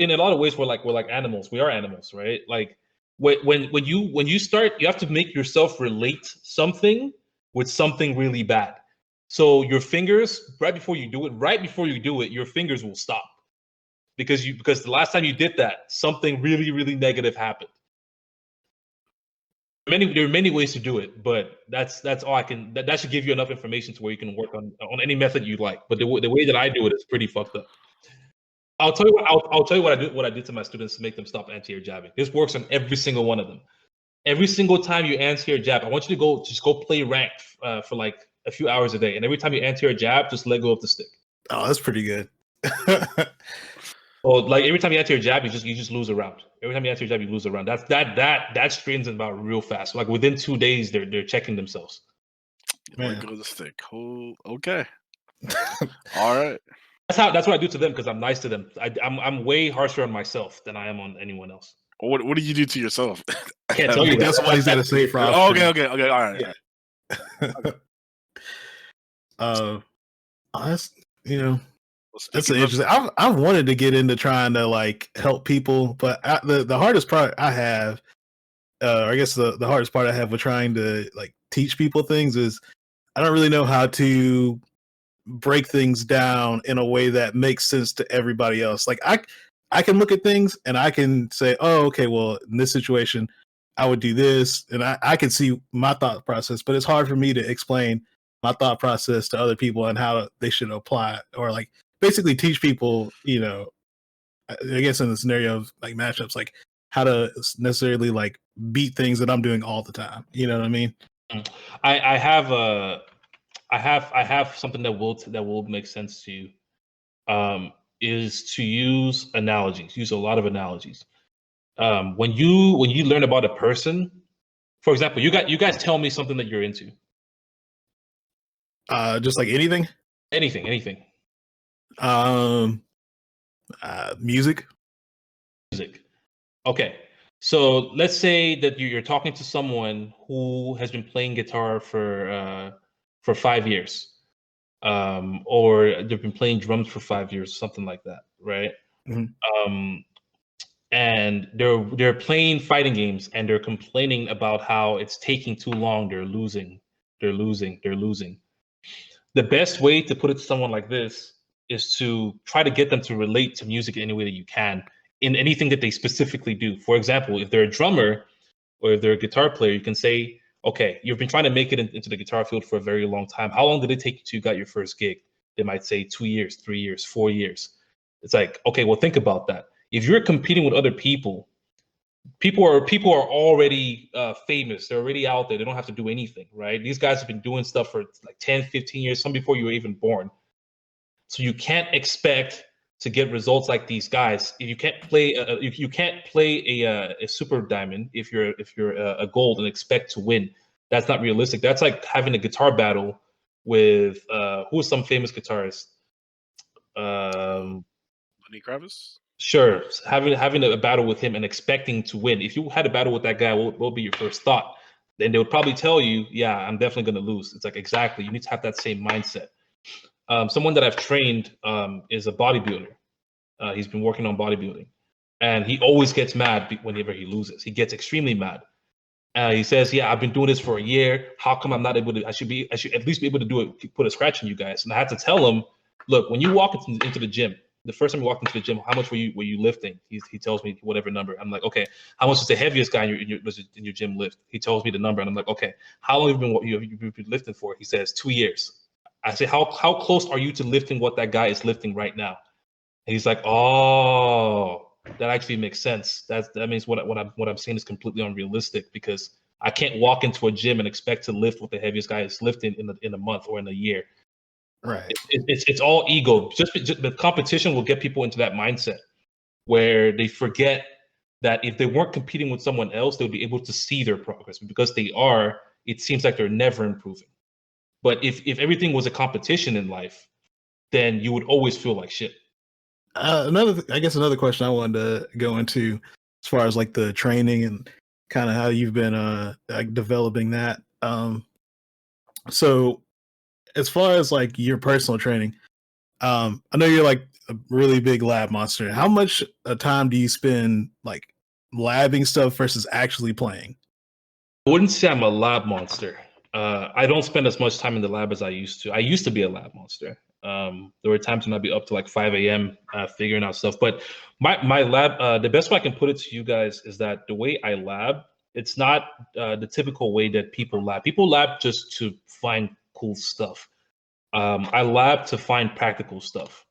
in a lot of ways we're like animals. We are animals, right? Like when you start, you have to make yourself relate something with something really bad. So your fingers, right before you do it, your fingers will stop because the last time you did that, something really, really negative happened. There are many ways to do it, but that's all I can. That should give you enough information to where you can work on any method you like. But the way that I do it is pretty fucked up. I'll tell you what I did to my students to make them stop anti-air jabbing. This works on every single one of them. Every single time you anti-air jab, I want you to just go play ranked for like a few hours a day, and every time you anti-air jab, just let go of the stick. Oh, that's pretty good. Well, like every time you anti-air jab, you just lose a round. Every time you anti-air jab, you lose a round. That strains them out real fast. Like within 2 days, they're checking themselves. Let go of the stick. Oh, okay. All right. That's what I do to them because I'm nice to them. I'm way harsher on myself than I am on anyone else. What do you do to yourself? I can't tell you. That's what he's got to say for us. Oh, okay. All right. Yeah. That's that's interesting. I've wanted to get into trying to like help people, but the hardest part I have, I guess the hardest part I have with trying to like teach people things is I don't really know how to break things down in a way that makes sense to everybody else. Like I can look at things and I can say, oh, okay, well, in this situation, I would do this, and I can see my thought process, but it's hard for me to explain my thought process to other people and how they should apply it, or like basically teach people, I guess in the scenario of like matchups, like how to necessarily like beat things that I'm doing all the time. You know what I mean? I have something that will make sense to you. Is to use analogies. Use a lot of analogies. When you learn about a person, for example, you guys tell me something that you're into. Just like anything. Anything. Music. Okay. So let's say that you're talking to someone who has been playing guitar for 5 years, or they've been playing drums for 5 years, something like that, right? Mm-hmm. And they're playing fighting games, and they're complaining about how it's taking too long. They're losing. The best way to put it to someone like this is to try to get them to relate to music in any way that you can, in anything that they specifically do. For example, if they're a drummer or if they're a guitar player, you can say, okay, you've been trying to make it into the guitar field for a very long time. How long did it take you till you got your first gig? They might say 2 years, 3 years, 4 years. It's like, okay, well, think about that. If you're competing with other people are already famous. They're already out there. They don't have to do anything, right? These guys have been doing stuff for like 10, 15 years, some before you were even born. So you can't expect to get results like these guys if you can't play. You can't play a super diamond if you're a gold and expect to win. That's not realistic. That's like having a guitar battle with who is some famous guitarist? Lenny Kravitz. Sure, having a battle with him and expecting to win. If you had a battle with that guy, what would be your first thought? Then they would probably tell you, "Yeah, I'm definitely going to lose." It's like, exactly. You need to have that same mindset. Someone that I've trained is a bodybuilder. He's been working on bodybuilding, and he always gets mad whenever he loses. He gets extremely mad. He says, "Yeah, I've been doing this for a year. How come I'm not able to? I should at least be able to do it. Put a scratch in you guys." And I had to tell him, "Look, when you walk into the gym, the first time you walked into the gym, how much were you lifting?" He tells me whatever number. I'm like, okay, how much is the heaviest guy in your gym lift? He tells me the number, and I'm like, okay, how long have you been lifting for? He says 2 years. I say, how close are you to lifting what that guy is lifting right now? And he's like, oh, that actually makes sense. That means what I'm saying is completely unrealistic, because I can't walk into a gym and expect to lift what the heaviest guy is lifting in a month or in a year. Right. It's all ego. Just the competition will get people into that mindset where they forget that if they weren't competing with someone else, they'll be able to see their progress. But because they are, it seems like they're never improving. But if everything was a competition in life, then you would always feel like shit. Another question I wanted to go into. as far as like the training and kind of how you've been like developing that. So as far as like your personal training, I know you're like a really big lab monster. How much time do you spend like labbing stuff versus actually playing? I wouldn't say I'm a lab monster. I don't spend as much time in the lab as I used to. I used to be a lab monster. There were times when I'd be up to like 5 a.m. Figuring out stuff. But my lab, the best way I can put it to you guys is that the way I lab, it's not the typical way that people lab. People lab just to find cool stuff. I lab to find practical stuff.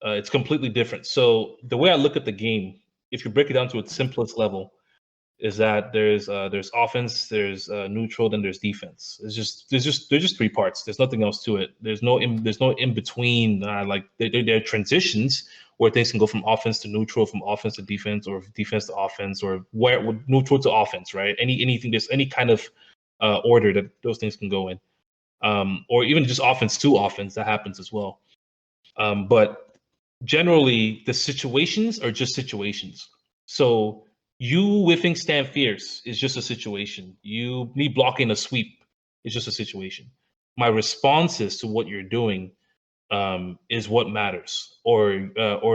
It's completely different. So the way I look at the game, if you break it down to its simplest level, is that there's offense, there's neutral, then there's defense. There's just three parts. There's nothing else to it. There's no in between. Like they're transitions where things can go from offense to neutral, from offense to defense, or defense to offense, or where neutral to offense. Right? Anything. There's any kind of order that those things can go in, or even just offense to offense. That happens as well. But generally, the situations are just situations. So you whiffing stand fierce is just a situation. Me blocking a sweep is just a situation. My responses to what you're doing is what matters, or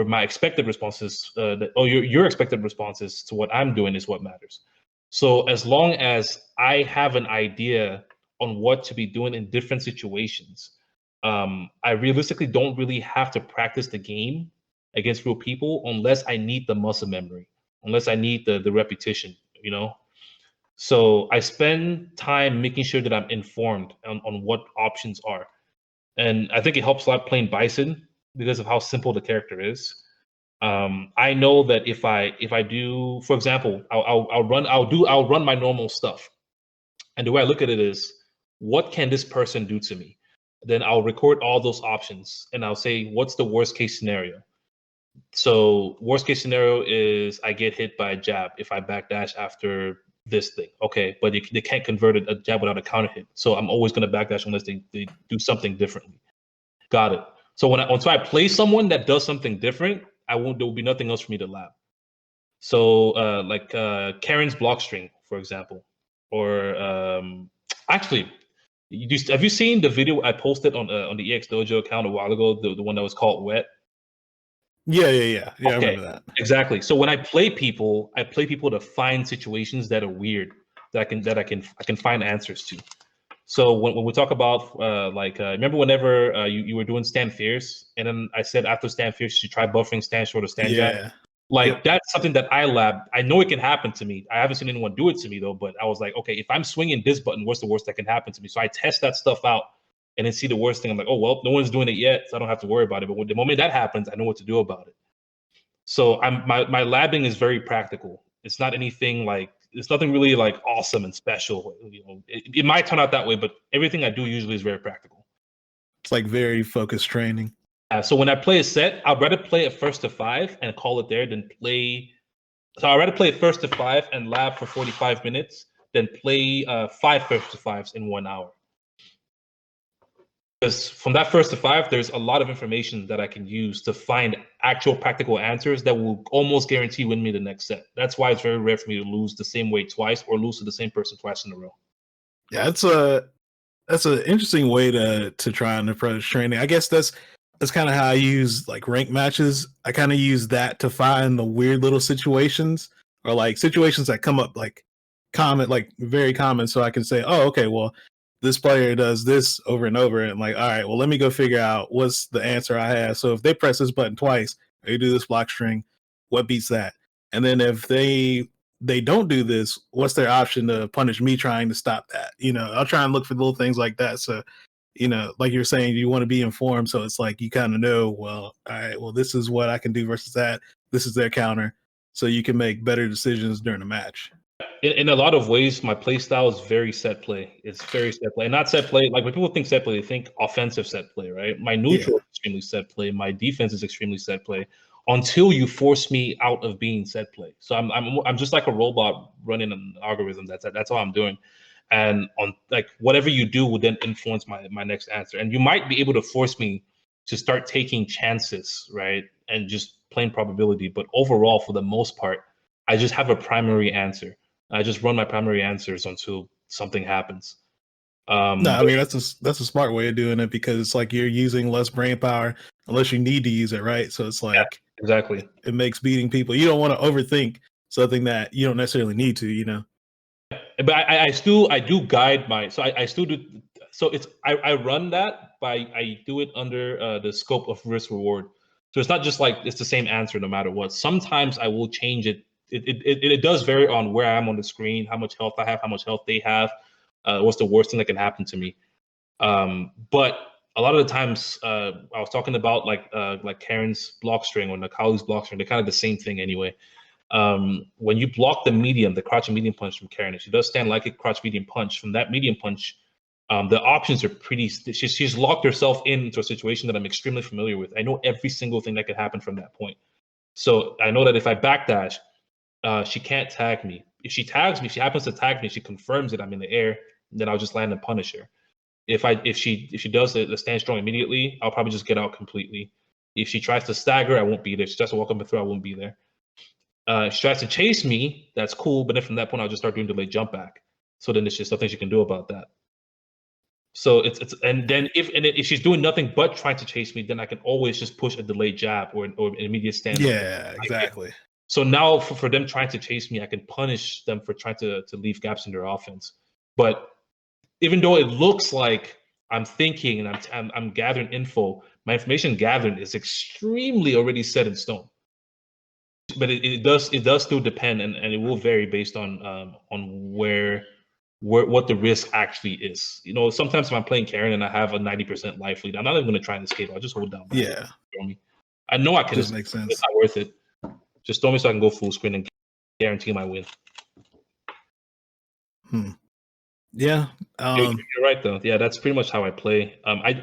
my expected responses, or your expected responses to what I'm doing is what matters. So as long as I have an idea on what to be doing in different situations, I realistically don't really have to practice the game against real people unless I need the muscle memory, unless I need the repetition, you know? So I spend time making sure that I'm informed on what options are. And I think it helps a lot playing Bison because of how simple the character is. I know that if I do, for example, I'll run my normal stuff. And the way I look at it is, what can this person do to me? Then I'll record all those options and I'll say, what's the worst case scenario? So worst case scenario is I get hit by a jab if I backdash after this thing. Okay, but they can't convert a jab without a counter hit. So I'm always going to backdash unless they do something differently. Got it. So once I play someone that does something different, there will be nothing else for me to lab. So like Karen's block string, for example, or actually, have you seen the video I posted on the EX Dojo account a while ago? The one that was called Wet. Yeah. Okay, I remember that. Exactly. So when I play people to find situations that are weird that I can find answers to. So when we talk about remember whenever you were doing stand fierce, and then I said after stand fierce you try buffering stand short or stand jab. That's something that I lab. I know it can happen to me. I haven't seen anyone do it to me though, but I was like, okay, if I'm swinging this button, what's the worst that can happen to me? So I test that stuff out and then see the worst thing. I'm like, oh, well, no one's doing it yet, so I don't have to worry about it. But the moment that happens, I know what to do about it. So my labbing is very practical. It's not anything like, it's nothing really like awesome and special. You know, it might turn out that way, but everything I do usually is very practical. It's like very focused training. So when I play a set, I'd rather play it first to 5 and call it there than play. So I'd rather play it first to 5 and lab for 45 minutes than play 5 first to 5s in 1 hour. Because from that first to 5, there's a lot of information that I can use to find actual practical answers that will almost guarantee win me the next set. That's why it's very rare for me to lose the same way twice or lose to the same person twice in a row. Yeah, that's an interesting way to try and approach training. I guess that's kind of how I use like ranked matches. I kind of use that to find the weird little situations or like situations that come up like very common. So I can say, oh, okay, well, this player does this over and over. And I'm like, all right, well, let me go figure out what's the answer I have. So if they press this button twice, they do this block string, what beats that? And then if they don't do this, what's their option to punish me trying to stop that? You know, I'll try and look for little things like that. So, you know, like you're saying, you want to be informed. So it's like, you kind of know, well, all right, well, this is what I can do versus that. This is their counter. So you can make better decisions during a match. In a lot of ways, my play style is very set play. It's very set play. And not set play, like when people think set play, they think offensive set play, right? My neutral is extremely set play. My defense is extremely set play until you force me out of being set play. So I'm just like a robot running an algorithm. That's all I'm doing. And on like whatever you do will then influence my next answer. And you might be able to force me to start taking chances, right? And just plain probability. But overall, for the most part, I just have a primary answer. I just run my primary answers until something happens. No, I mean that's a smart way of doing it because it's like you're using less brain power unless you need to use it, right? So it's like exactly. it makes beating people. You don't want to overthink something that you don't necessarily need to, you know. But I do guide my I still do. So it's I run that, but I do it under the scope of risk reward. So it's not just like it's the same answer no matter what. Sometimes I will change it. It does vary on where I am on the screen, how much health I have, how much health they have, what's the worst thing that can happen to me. But a lot of the times, I was talking about like Karen's block string or Nakali's block string. They're kind of the same thing anyway. When you block the medium, the crouch and medium punch from Karen, if she does stand like a crouch medium punch, from that medium punch, the options are pretty. She's locked herself into a situation that I'm extremely familiar with. I know every single thing that could happen from that point. So I know that if I backdash, she can't tag me. If she tags me, if she happens to tag me, she confirms that I'm in the air, then I'll just land and punish her. If she does the stand strong immediately, I'll probably just get out completely. If she tries to stagger, I won't be there. If she tries to walk up and throw, I won't be there. If she tries to chase me, that's cool. But then from that point, I'll just start doing delayed jump back. So then there's just nothing she can do about that. So it's and then if she's doing nothing but trying to chase me, then I can always just push a delayed jab or an immediate stand. Yeah, exactly. So now for them trying to chase me, I can punish them for trying to leave gaps in their offense. But even though it looks like I'm thinking and I'm gathering info, my information gathering is extremely already set in stone. But it does still depend, and it will vary based on where what the risk actually is. You know, sometimes if I'm playing Karen and I have a 90% life lead, I'm not even going to try and escape. I'll just hold down. Yeah, Throw me. I know I can. Just makes sense. It's not worth it. Just throw me so I can go full screen and guarantee my win. Yeah, You're right though. Yeah, that's pretty much how I play.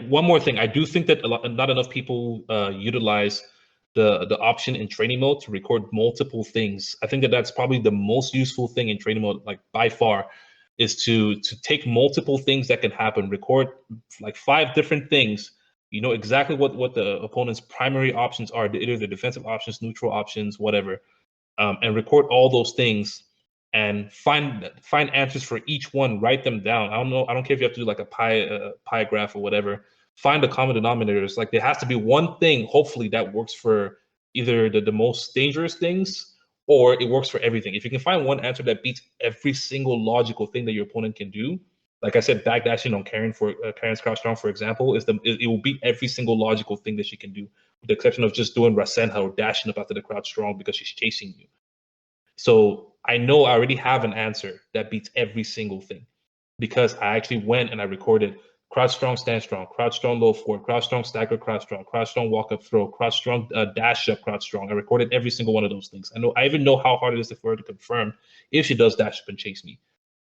One more thing, I do think that not enough people utilize the option in training mode to record multiple things. I think that that's probably the most useful thing in training mode, like by far, is to take multiple things that can happen, record like 5 different things. You know exactly what the opponent's primary options are, either the defensive options, neutral options, whatever, and record all those things and find answers for each one. Write them down. I don't care if you have to do like a pie graph or whatever. Find the common denominators. Like there has to be one thing, hopefully, that works for either the most dangerous things or it works for everything. If you can find one answer that beats every single logical thing that your opponent can do, like I said, backdashing on Karen's crouch strong, for example, it will beat every single logical thing that she can do, with the exception of just doing Rasenha or dashing up after the crouch strong because she's chasing you. So I know I already have an answer that beats every single thing because I actually went and I recorded crouch strong, stand strong, crouch strong, low forward, crouch strong, stagger, crouch strong, walk up, throw, crouch strong, dash up, crouch strong. I recorded every single one of those things. I even know how hard it is for her to confirm if she does dash up and chase me.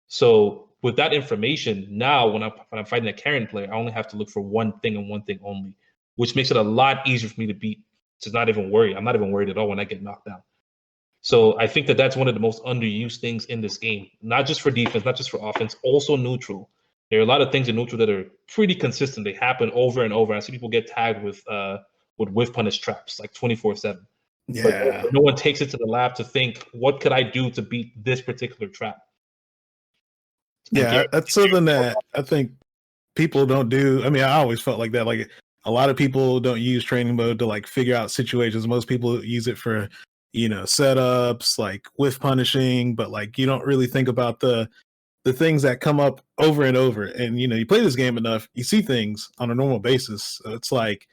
So with that information, now when I'm fighting a Karen player, I only have to look for one thing and one thing only, which makes it a lot easier for me to beat. To not even worry. I'm not even worried at all when I get knocked down. So I think that that's one of the most underused things in this game, not just for defense, not just for offense, also neutral. There are a lot of things in neutral that are pretty consistent. They happen over and over. I see people get tagged with whiff punish traps like 24/7. yeah. But no one takes it to the lab to think, what could I do to beat this particular trap? Yeah, that's something that I think people don't do. I mean, I always felt like that. Like a lot of people don't use training mode to like figure out situations. Most people use it for, you know, setups, like whiff punishing, but like you don't really think about the things that come up over and over. And you know, you play this game enough, you see things on a normal basis. So it's like,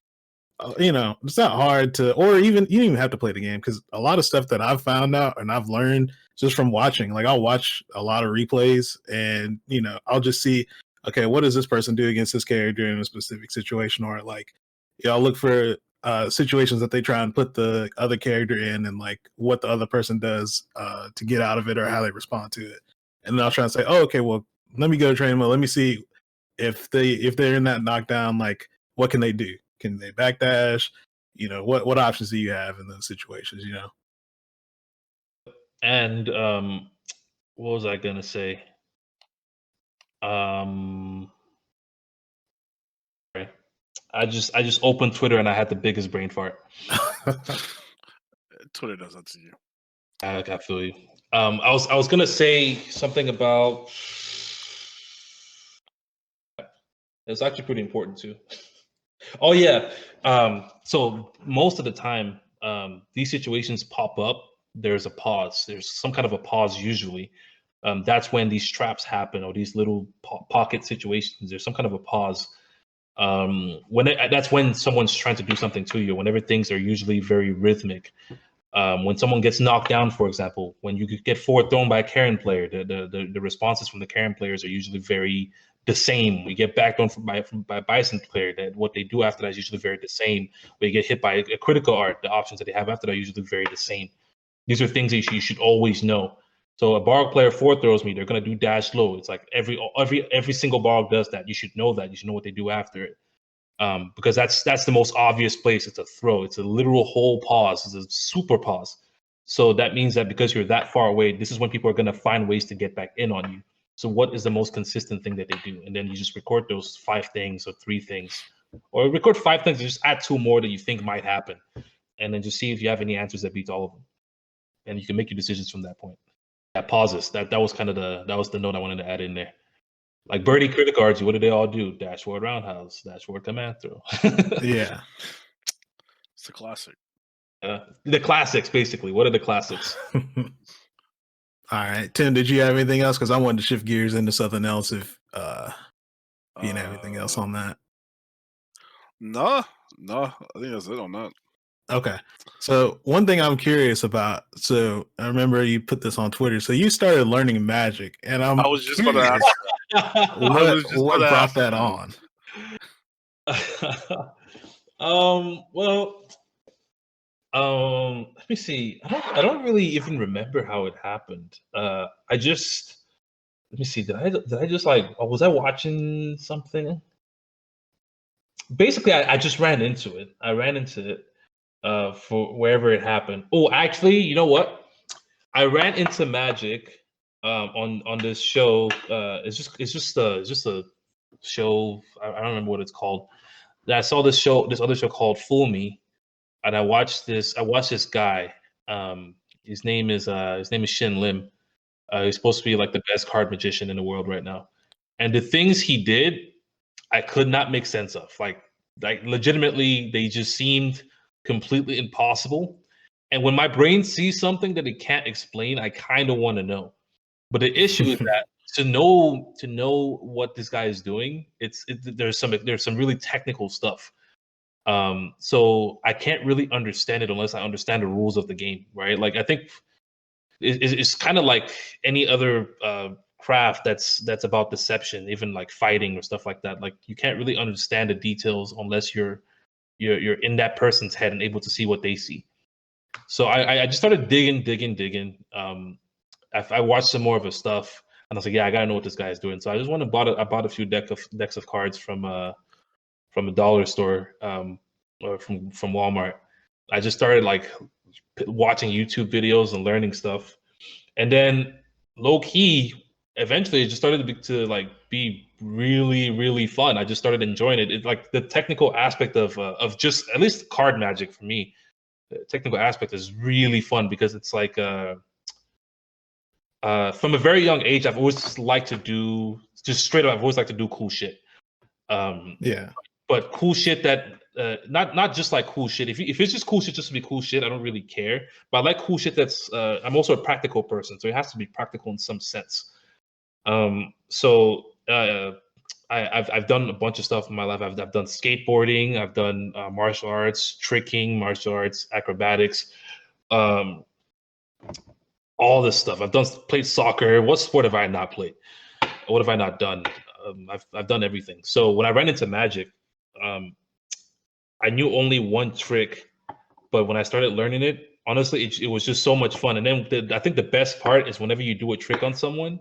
you know, it's not hard to, or even you don't even have to play the game because a lot of stuff that I've found out and I've learned just from watching, like I'll watch a lot of replays and you know, I'll just see, okay, what does this person do against this character in a specific situation, or like, you know, I'll look for situations that they try and put the other character in and like what the other person does to get out of it or how they respond to it, and then I'll try and say, oh, okay, well, let me go to training mode. Let me see if they're in that knockdown, like what can they do? Can they backdash? You know, what options do you have in those situations? You know. And what was I gonna say? I just opened Twitter and I had the biggest brain fart. Twitter does that to you. I feel you. I was gonna say something about. It's actually pretty important too. Oh yeah. So most of the time, these situations pop up. There's a pause. There's some kind of a pause usually. That's when these traps happen or these little pocket situations. There's some kind of a pause. That's when someone's trying to do something to you. Whenever things are usually very rhythmic. When someone gets knocked down, for example, when you get forward thrown by a Karen player, the responses from the Karen players are usually very the same. We get back thrown by Bison player, that what they do after that is usually very the same. When you get hit by a critical art, the options that they have after that are usually very the same. These are things that you should always know. So a Barg player forward throws me, they're gonna do dash low. It's like every single Barg does that. You should know that. You should know what they do after it. Because that's the most obvious place. It's a throw. It's a literal whole pause. It's a super pause. So that means that because you're that far away, this is when people are going to find ways to get back in on you. So what is the most consistent thing that they do? And then you just record those 5 things or 3 things, or record 5 things and just add 2 more that you think might happen, and then just see if you have any answers that beats all of them, and you can make your decisions from that point. Yeah, pauses. That was kind of that was the note I wanted to add in there. Like Birdie critic guards, what do they all do? Dashboard roundhouse, dashboard command throw. Yeah. It's a classic. The classics, basically. What are the classics? All right, Tim, did you have anything else? Because I wanted to shift gears into something else. If you didn't have anything else on that. No, I think that's it on that. Okay. So one thing I'm curious about. So I remember you put this on Twitter. So you started learning Magic, and I was just going to ask. what brought that on? Well, let me see. I don't really even remember how it happened. Let me see. Did I just was I watching something? Basically, I just ran into it. I ran into it for wherever it happened. Oh, actually, you know what? I ran into Magic on this show. It's just a show. I don't remember what it's called. I saw this other show called Fool Me, and I watched this guy. His name is Shin Lim. He's supposed to be like the best card magician in the world right now. And the things he did, I could not make sense of. Like legitimately, they just seemed completely impossible. And when my brain sees something that it can't explain, I kind of want to know. But the issue is that to know what this guy is doing, there's some really technical stuff. So I can't really understand it unless I understand the rules of the game, right? Like I think it's kind of like any other craft that's about deception, even like fighting or stuff like that. Like you can't really understand the details unless you're in that person's head and able to see what they see. So I just started digging. I watched some more of his stuff, and I was like, yeah, I gotta know what this guy is doing. So I just went and bought a few decks of cards from a dollar store, or from Walmart. I just started like watching YouTube videos and learning stuff, and then low key, eventually, it just started to be really really fun. I just started enjoying it. It's like the technical aspect of just at least card magic for me. The technical aspect is really fun because it's like from a very young age, I've always liked to do just straight up. I've always liked to do cool shit. Yeah. But cool shit that not just like cool shit. If it's just cool shit just to be cool shit, I don't really care. But I like cool shit that's. I'm also a practical person, so it has to be practical in some sense. So I've done a bunch of stuff in my life. I've done skateboarding. I've done martial arts, tricking, martial arts, acrobatics. All this stuff. I've played soccer. What sport have I not played? What have I not done? I've done everything. So when I ran into Magic, I knew only one trick, but when I started learning it, honestly, it was just so much fun. And then I think the best part is whenever you do a trick on someone,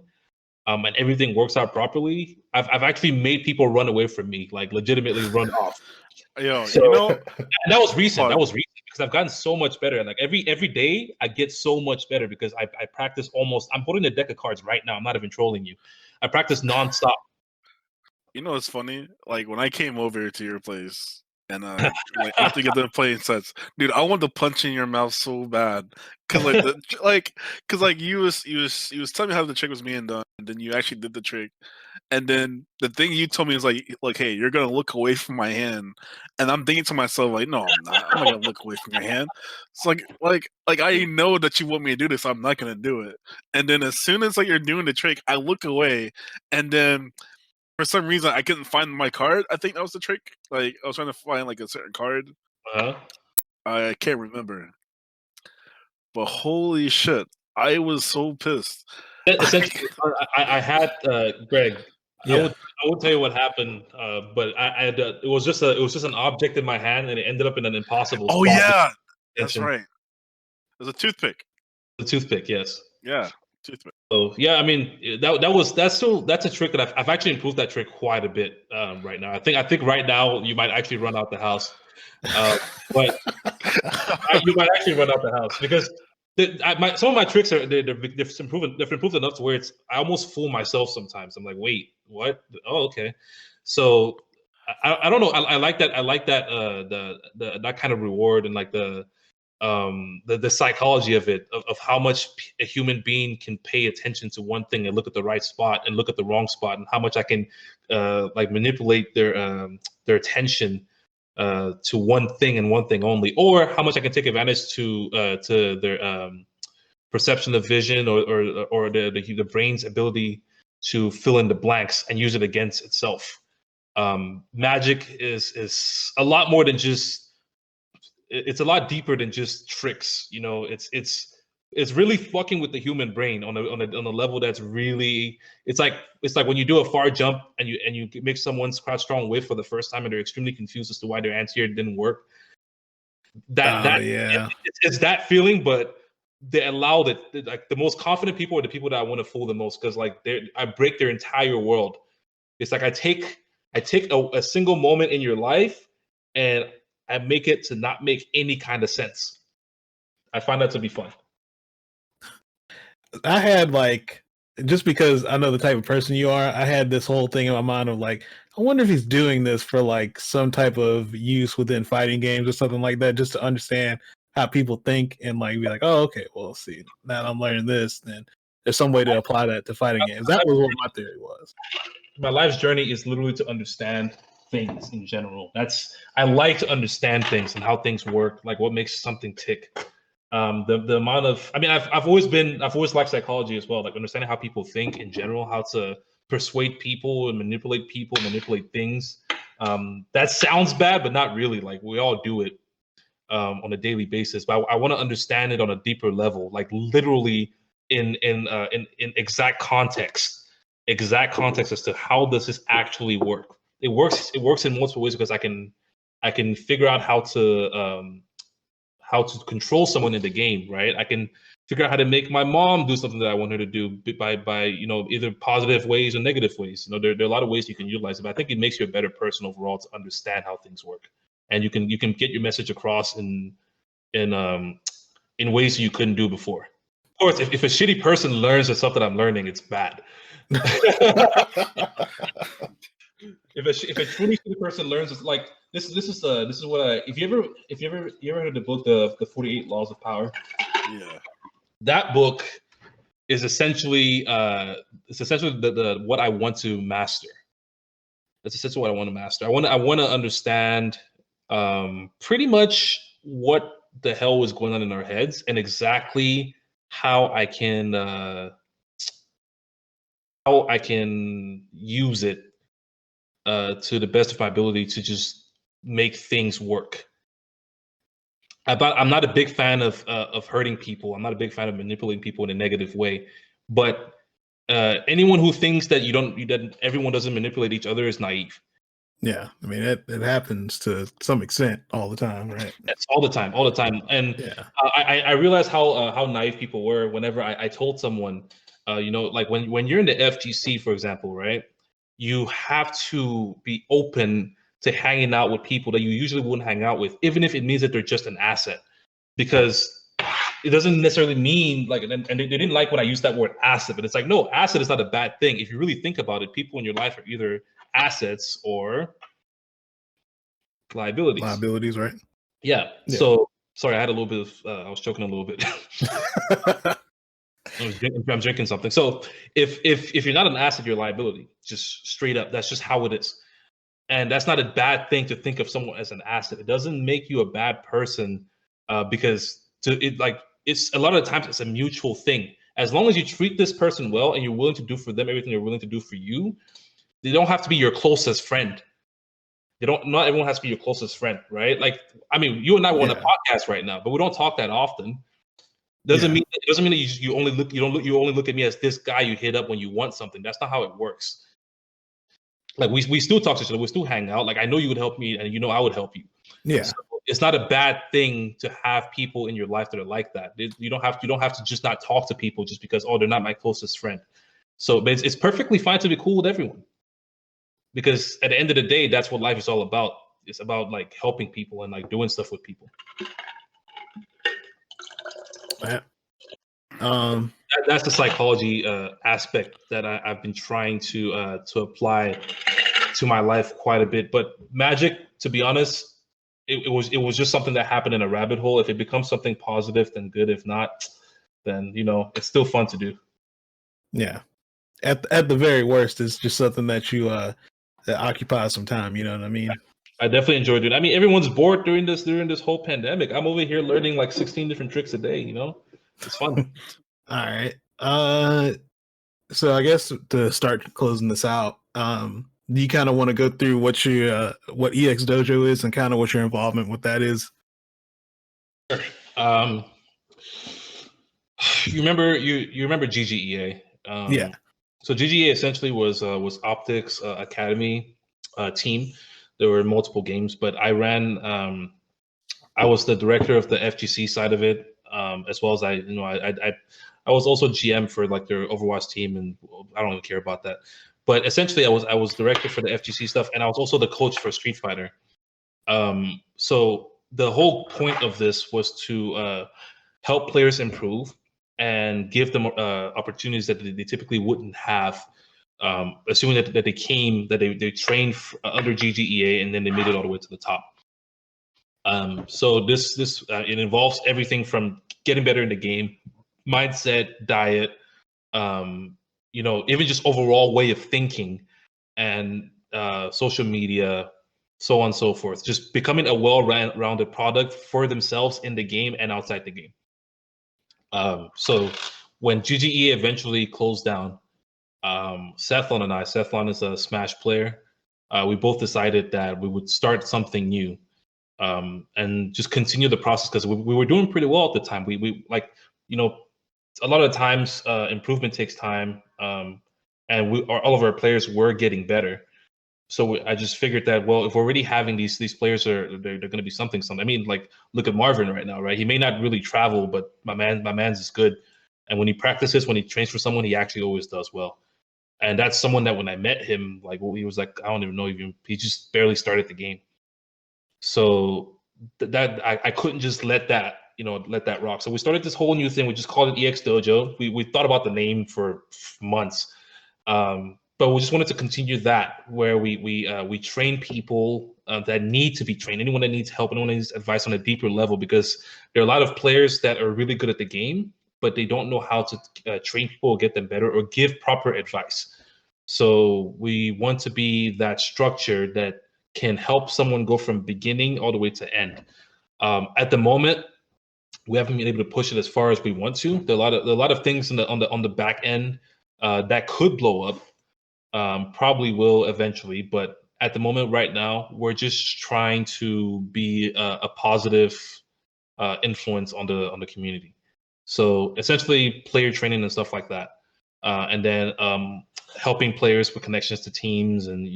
and everything works out properly, I've actually made people run away from me, like legitimately run off. Yo, and that was recent. That was recent because I've gotten so much better. And like every day, I get so much better because I practice almost. I'm holding a deck of cards right now. I'm not even trolling you. I practice nonstop. You know, it's funny. Like when I came over to your place, And like after you get done playing sets, dude, I want to punch in your mouth so bad, cause like you was telling me how the trick was being done, and then you actually did the trick, and then the thing you told me is like, hey, you're gonna look away from my hand, and I'm thinking to myself like, no, I'm not. I'm not gonna look away from your hand. It's like I know that you want me to do this, so I'm not gonna do it. And then as soon as like you're doing the trick, I look away, and then for some reason I couldn't find my card. I think that was the trick. Like I was trying to find like a certain card. Uh-huh. I can't remember. But holy shit, I was so pissed. Essentially, I had Greg. Yeah. I would tell you what happened, but it was just an object in my hand, and it ended up in an impossible Oh spot. yeah, that's right. It was a toothpick. The toothpick, yes. Yeah, toothpick. So yeah, I mean that's a trick that I've actually improved that trick quite a bit right now. I think right now you might actually run out the house, but you might actually run out the house because some of my tricks are they've improved enough to where I almost fool myself sometimes. I'm like, wait, what? Oh, okay. So I don't know. I like that. I like that that kind of reward and like the psychology of it of how much a human being can pay attention to one thing and look at the right spot and look at the wrong spot, and how much I can like manipulate their attention to one thing and one thing only, or how much I can take advantage to their perception of vision or the brain's ability to fill in the blanks and use it against itself. Magic is a lot more than just. It's a lot deeper than just tricks. You know, it's really fucking with the human brain on a level that's really. It's like when you do a far jump and you make someone's crouch strong whiff for the first time and they're extremely confused as to why their anti-air didn't work. It's that feeling, but they allowed it. Like the most confident people are the people that I want to fool the most, because like I break their entire world. It's like I take a single moment in your life and I make it to not make any kind of sense. I find that to be fun. I had like, just because I know the type of person you are, I had this whole thing in my mind of like, I wonder if he's doing this for like some type of use within fighting games or something like that, just to understand how people think and like be like, oh, okay, well, see, now that I'm learning this, then there's some way to apply that to fighting games. That was what my theory was. My life's journey is literally to understand things in general. I like to understand things and how things work, like what makes something tick. The amount of, I mean, I've always liked psychology as well, like understanding how people think in general, how to persuade people and manipulate things. That sounds bad, but not really. Like we all do it on a daily basis. But I want to understand it on a deeper level, like literally in exact context as to how does this actually work. It works in multiple ways because I can figure out how to control someone in the game, right? I can figure out how to make my mom do something that I want her to do by either positive ways or negative ways. There are a lot of ways you can utilize it, but I think it makes you a better person overall to understand how things work, and you can get your message across in ways you couldn't do before. Of course, if a shitty person learns the stuff that I'm learning, it's bad. If a truly shitty person learns, it's like this is what I. If you ever heard of the book the 48 Laws of Power? Yeah. That book is essentially the what I want to master. That's essentially what I want to master. I want to understand pretty much what the hell was going on in our heads and exactly how I can use it to the best of my ability to just make things work. I'm not a big fan of hurting people. I'm not a big fan of manipulating people in a negative way. But anyone who thinks that that everyone doesn't manipulate each other is naive. Yeah, I mean it happens to some extent all the time, right? Yes, all the time. And yeah. I realized how naive people were whenever I told someone, like when you're in the FGC, for example, right? You have to be open to hanging out with people that you usually wouldn't hang out with, even if it means that they're just an asset, because it doesn't necessarily mean like, and they didn't like when I used that word asset, but it's like, no, asset is not a bad thing. If you really think about it, people in your life are either assets or liabilities. Liabilities, right? Yeah. So sorry, I had a little bit of I was choking a little bit. I'm drinking something. So if you're not an asset, you're a liability. Just straight up. That's just how it is. And that's not a bad thing to think of someone as an asset. It doesn't make you a bad person because it's a lot of the times it's a mutual thing. As long as you treat this person well and you're willing to do for them everything they're willing to do for you, they don't have to be your closest friend. Not everyone has to be your closest friend, right? Like, I mean, you and I are on a podcast right now, but we don't talk that often. Doesn't mean that you only look at me as this guy you hit up when you want something. That's not how it works. Like we still talk to each other, we still hang out. Like I know you would help me, and I would help you. Yeah, so it's not a bad thing to have people in your life that are like that. You don't have to just not talk to people just because they're not my closest friend. So but it's perfectly fine to be cool with everyone, because at the end of the day, that's what life is all about. It's about like helping people and like doing stuff with people. Yeah. That's the psychology aspect that I've been trying to apply to my life quite a bit. But Magic, to be honest, it was just something that happened in a rabbit hole. If it becomes something positive, then good. If not, then it's still fun to do. Yeah. At the very worst, it's just something that you that occupies some time. You know what I mean? I definitely enjoyed it. I mean, everyone's bored during this whole pandemic. I'm over here learning like 16 different tricks a day. It's fun. All right. So I guess to start closing this out, do you kind of want to go through what your what EX Dojo is and kind of what your involvement with that is? Sure. You remember GGEA? Yeah. So GGEA essentially was Optics Academy team. There were multiple games, but I ran. I was the director of the FGC side of it, as well as I was also GM for like their Overwatch team, and I don't even care about that. But essentially, I was director for the FGC stuff, and I was also the coach for Street Fighter. So the whole point of this was to help players improve and give them opportunities that they typically wouldn't have, assuming that they trained under GGEA and then they made it all the way to the top. So this it involves everything from getting better in the game, mindset, diet, even just overall way of thinking, and social media, so on and so forth. Just becoming a well-rounded product for themselves in the game and outside the game. So when GGE eventually closed down, Sethlon and I, Sethlon is a Smash player, we both decided that we would start something new. And just continue the process, because we were doing pretty well at the time. We like, a lot of times improvement takes time, and all of our players were getting better. So I just figured that, well, if we're already having these players they're going to be something. I mean, like look at Marvin right now, right? He may not really travel, but my man's is good. And when he practices, when he trains for someone, he actually always does well. And that's someone that when I met him, like he was like, I don't even know, he just barely started the game. So that I couldn't just let that rock. So we started this whole new thing. We just called it EX Dojo. We thought about the name for months, but we just wanted to continue that, where we train people that need to be trained. Anyone that needs help, anyone that needs advice on a deeper level, because there are a lot of players that are really good at the game, but they don't know how to train people or get them better or give proper advice. So we want to be that structure that can help someone go from beginning all the way to end. At the moment, we haven't been able to push it as far as we want to. There are a lot of things on the back end that could blow up. Probably will eventually, but at the moment, right now, we're just trying to be a positive influence on the community. So essentially, player training and stuff like that, and then helping players with connections to teams, and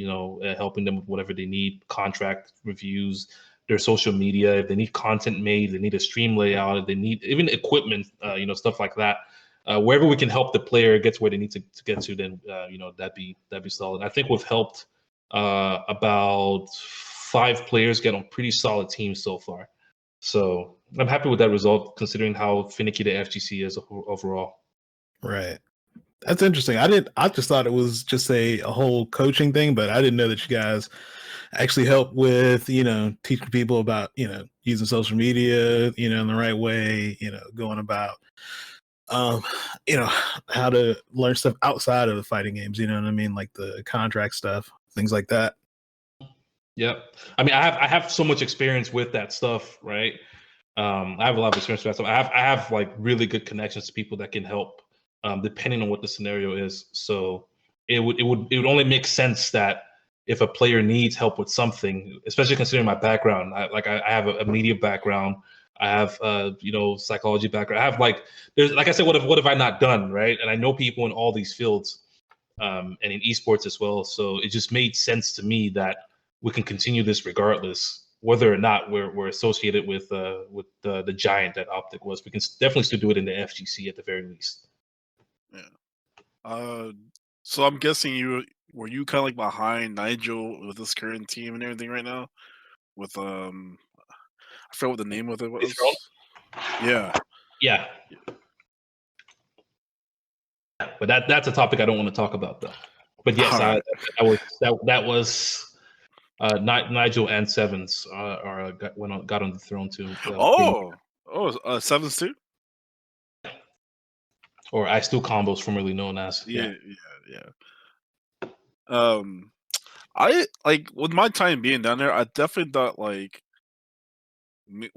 helping them with whatever they need, contract reviews, their social media, if they need content made, they need a stream layout, if they need even equipment, stuff like that. Wherever we can help the player get to where they need to get to, then that'd be solid. I think we've helped about 5 players get on pretty solid teams so far. So I'm happy with that result, considering how finicky the FGC is overall. Right. That's interesting. I just thought it was just a whole coaching thing, but I didn't know that you guys actually help with, teaching people about, using social media, in the right way, going about, um, how to learn stuff outside of the fighting games, you know what I mean? Like the contract stuff, things like that. Yep. I mean, I have so much experience with that stuff, right? I have a lot of experience with that stuff. I have like really good connections to people that can help, depending on what the scenario is. So it would only make sense that if a player needs help with something, especially considering my background, I have a media background, I have psychology background. I have there's like I said, what have I not done, right? And I know people in all these fields, and in esports as well. So it just made sense to me that we can continue this regardless, whether or not we're associated with the giant that Optic was. We can definitely still do it in the FGC at the very least. Yeah. So I'm guessing were you kind of like behind Nigel with this current team and everything right now? With I forgot what the name of it was. Yeah. Yeah. But that's a topic I don't want to talk about though. But yes, Right. that was Nigel and Sevens got on the throne too. Sevens too. Or I Still Combos, formerly known as. Yeah. I like with my time being down there, I definitely thought when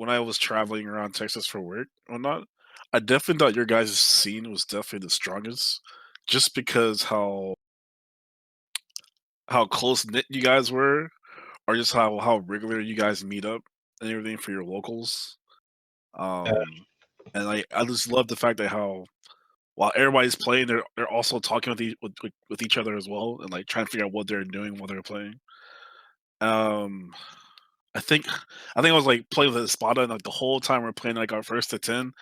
I was traveling around Texas for work or not, I definitely thought your guys' scene was definitely the strongest, just because how close knit you guys were, or just how regular you guys meet up and everything for your locals. And I just love the fact that how while everybody's playing, they're also talking with each other as well, and like trying to figure out what they're doing while they're playing. I think I was like playing with Espada, and like the whole time we're playing like our first to 10,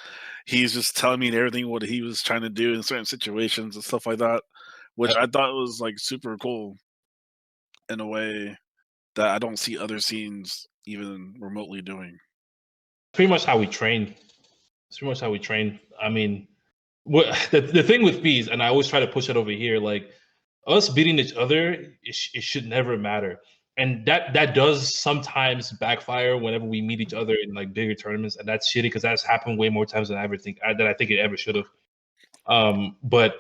he's just telling me everything what he was trying to do in certain situations and stuff like that, which I thought was like super cool in a way that I don't see other scenes even remotely doing. Pretty much how we train. It's pretty much how we train. I mean, the thing with bees, and I always try to push it over here, like us beating each other, it should never matter. And that does sometimes backfire whenever we meet each other in like bigger tournaments, and that's shitty because that's happened way more times than I think it ever should have. But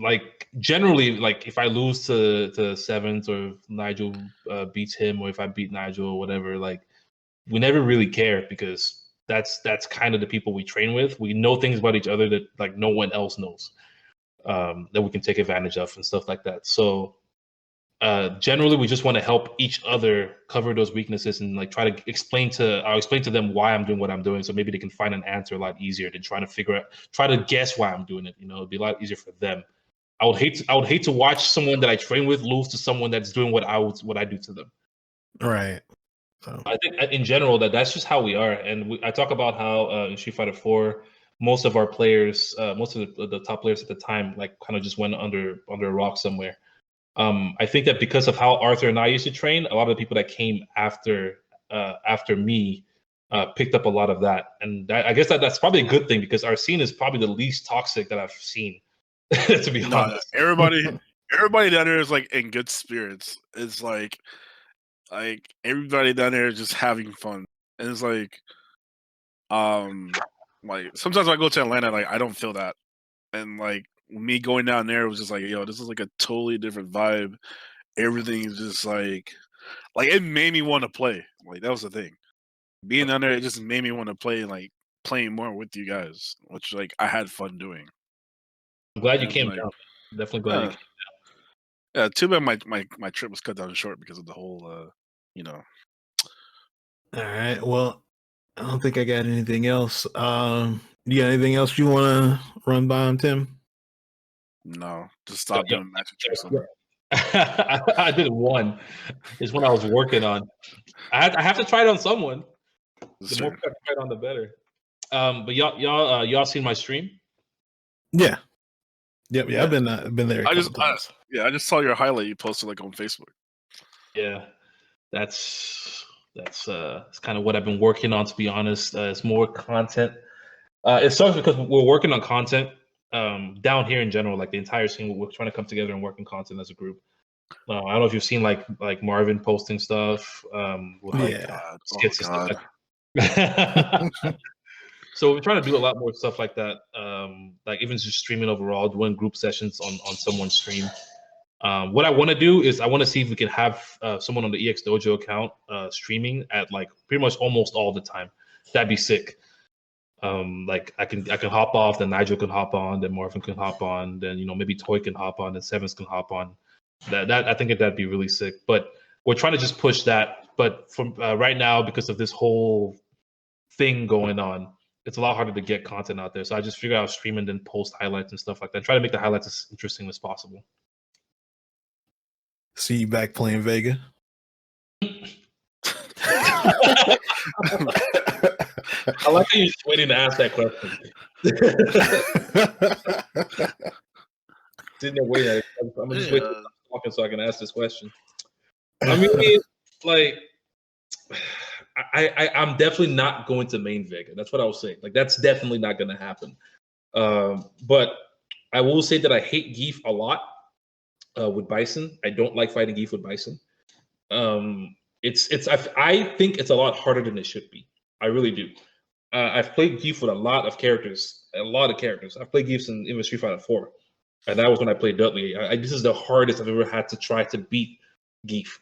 like generally, like if I lose to Sevens, or if Nigel beats him, or if I beat Nigel or whatever, like we never really care because that's kind of the people we train with. We know things about each other that like no one else knows, that we can take advantage of and stuff like that. So generally, we just want to help each other cover those weaknesses and like try to explain to them why I'm doing what I'm doing, so maybe they can find an answer a lot easier than trying to try to guess why I'm doing it. It'd be a lot easier for them. I would hate to watch someone that I train with lose to someone that's doing what I do to them. Right. So I think in general that's just how we are, and I talk about how in Street Fighter 4, most of our players, most of the top players at the time, like kind of just went under a rock somewhere. I think that because of how Arthur and I used to train, a lot of the people that came after me picked up a lot of that, and I guess that's probably a good thing because our scene is probably the least toxic that I've seen. To be honest, everybody down there is like in good spirits. It's like everybody down there is just having fun, and it's like sometimes when I go to Atlanta, like I don't feel that, and like me going down there was just like, yo, this is like a totally different vibe. Everything is just like it made me want to play. Like that was the thing. Being down there, it just made me want to play, like playing more with you guys, which like I had fun doing. I'm glad you And, came like, down. Definitely glad you came yeah, too bad my trip was cut down short because of the whole, all right. Well, I don't think I got anything else. You got anything else you want to run by him, Tim? No, just stop doing magic tricks on her. I did one. It's when I was working on. I have to try it on someone. The more people I try it on, the better. But y'all seen my stream? Yeah. Yep. Yeah. I've been there. I just saw your highlight you posted like on Facebook. Yeah, that's kind of what I've been working on. To be honest, it's more content. It sucks because we're working on content down here in general, like the entire scene. We're trying to come together and work on content as a group. I don't know if you've seen like Marvin posting stuff with like skits and stuff like. So we're trying to do a lot more stuff like that, like even just streaming overall, doing group sessions on someone's stream. What I want to do is I want to see if we can have someone on the EX Dojo account streaming at like pretty much almost all the time. That'd be sick. Like I can hop off, then Nigel can hop on, then Marvin can hop on, then maybe Toy can hop on, then Sevens can hop on. That I think that'd be really sick. But we're trying to just push that. But from right now, because of this whole thing going on, it's a lot harder to get content out there. So I just figure out stream and then post highlights and stuff like that. Try to make the highlights as interesting as possible. See you back playing Vega. I like how you're just waiting to ask that question. Sitting there waiting. I'm just waiting talking so I can ask this question. I mean, like, I'm definitely not going to main Vega. That's what I was saying. Like, that's definitely not going to happen. But I will say that I hate Geef a lot with Bison. I don't like fighting Geef with Bison. I think it's a lot harder than it should be. I really do. I've played Geef with a lot of characters. I've played Geef in Street Fighter 4, and that was when I played Dudley. This is the hardest I've ever had to try to beat Geef.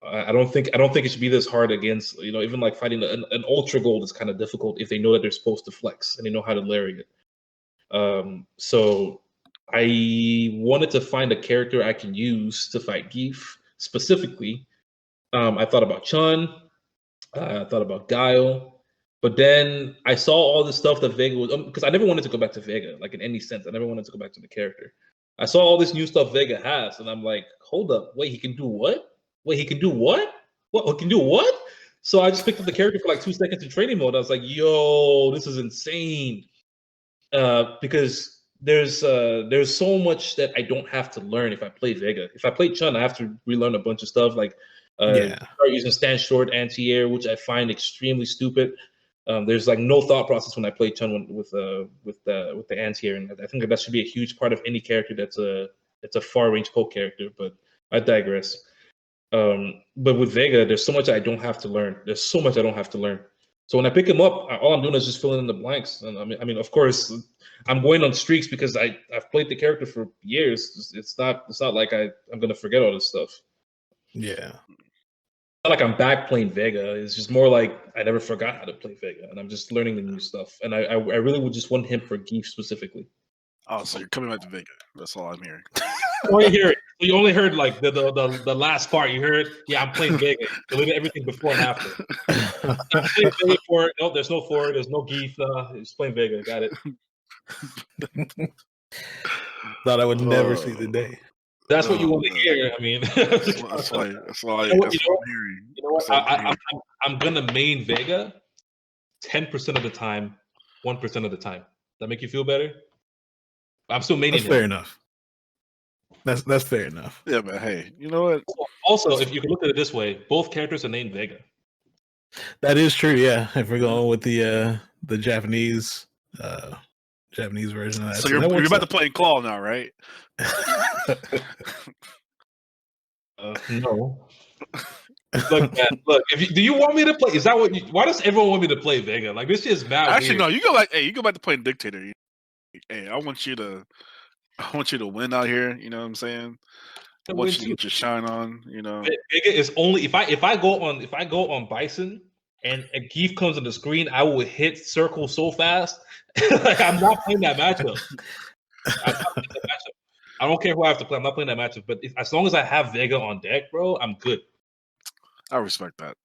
I don't think it should be this hard against even like fighting an Ultra Gold is kind of difficult if they know that they're supposed to flex and they know how to lariat. So I wanted to find a character I can use to fight Geef specifically. I thought about Chun. I thought about Guile. But then I saw all this stuff that Vega was, because I never wanted to go back to Vega, like in any sense. I never wanted to go back to the character. I saw all this new stuff Vega has, and I'm like, hold up, wait, he can do what? Wait, he can do what? What? He can do what? So I just picked up the character for like 2 seconds in training mode. I was like, yo, this is insane. Because there's so much that I don't have to learn if I play Vega. If I play Chun, I have to relearn a bunch of stuff like start using stand short anti-air, which I find extremely stupid. There's like no thought process when I play Chun with the anti-air, and I think that should be a huge part of any character that's a far range poke character. But I digress. But with Vega, there's so much I don't have to learn. So when I pick him up, all I'm doing is just filling in the blanks. And I mean, of course, I'm going on streaks because I've played the character for years. It's not like I'm gonna forget all this stuff. Yeah. Not like I'm back playing Vega. It's just more like I never forgot how to play Vega, and I'm just learning the new stuff. And I really would just want him for Geef specifically. Oh, so you're coming back to Vega? That's all I'm hearing. You only heard like the last part. You heard, yeah, I'm playing Vega. Deleted everything before and after. I'm playing Vega for it. No, there's no for it. There's no Geef. Just playing Vega. Got it. Thought I would never see the day. That's what you want to hear. I mean, that's why I'm hearing. You know what? I'm gonna main Vega 10% of the time, 1% of the time. That make you feel better? I'm still maining him. Fair enough. That's fair enough. Yeah, but hey, you know what? Also, if you can look at it this way, both characters are named Vega. That is true. Yeah, if we're going with the Japanese version of that. So you're about to play Claw now, right? No. Look, man, look. Do you want me to play? Is that what? Why does everyone want me to play Vega? Like this is mad. Actually, weird. no. You go back to playing Dictator. Hey, I want you to win out here. You know what I'm saying? I want you to get your shine on. You know, Vega is only if I go on Bison and a Geef comes on the screen, I will hit circle so fast. Like I'm not playing that matchup. I don't care who I have to play. I'm not playing that matchup. But as long as I have Vega on deck, bro, I'm good. I respect that.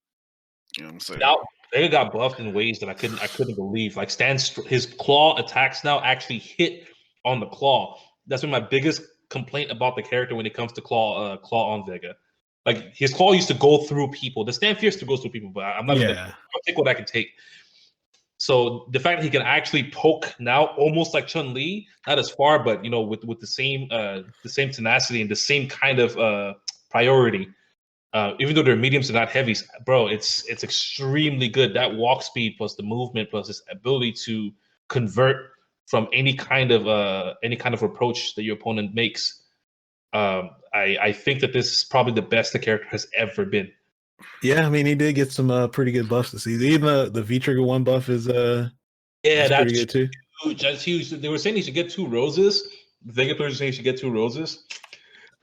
You know what I'm saying? Now, Vega got buffed in ways that I couldn't believe. Like his claw attacks now actually hit on the claw. That's been my biggest complaint about the character when it comes to claw on Vega. Like his claw used to go through people. The stand fierce to go through people, but I'm not. I'll take what I can take. So the fact that he can actually poke now, almost like Chun-Li, not as far, but with the same tenacity and the same kind of priority. Even though they're mediums and not heavies, bro, it's extremely good. That walk speed plus the movement plus his ability to convert from any kind of approach that your opponent makes. I I think that this is probably the best the character has ever been. Yeah, I mean, he did get some pretty good buffs this season. Even the V Trigger 1 buff is that's pretty good too. huge. That's huge. They were saying he should get 2 roses. The Vega players are saying he should get 2 roses.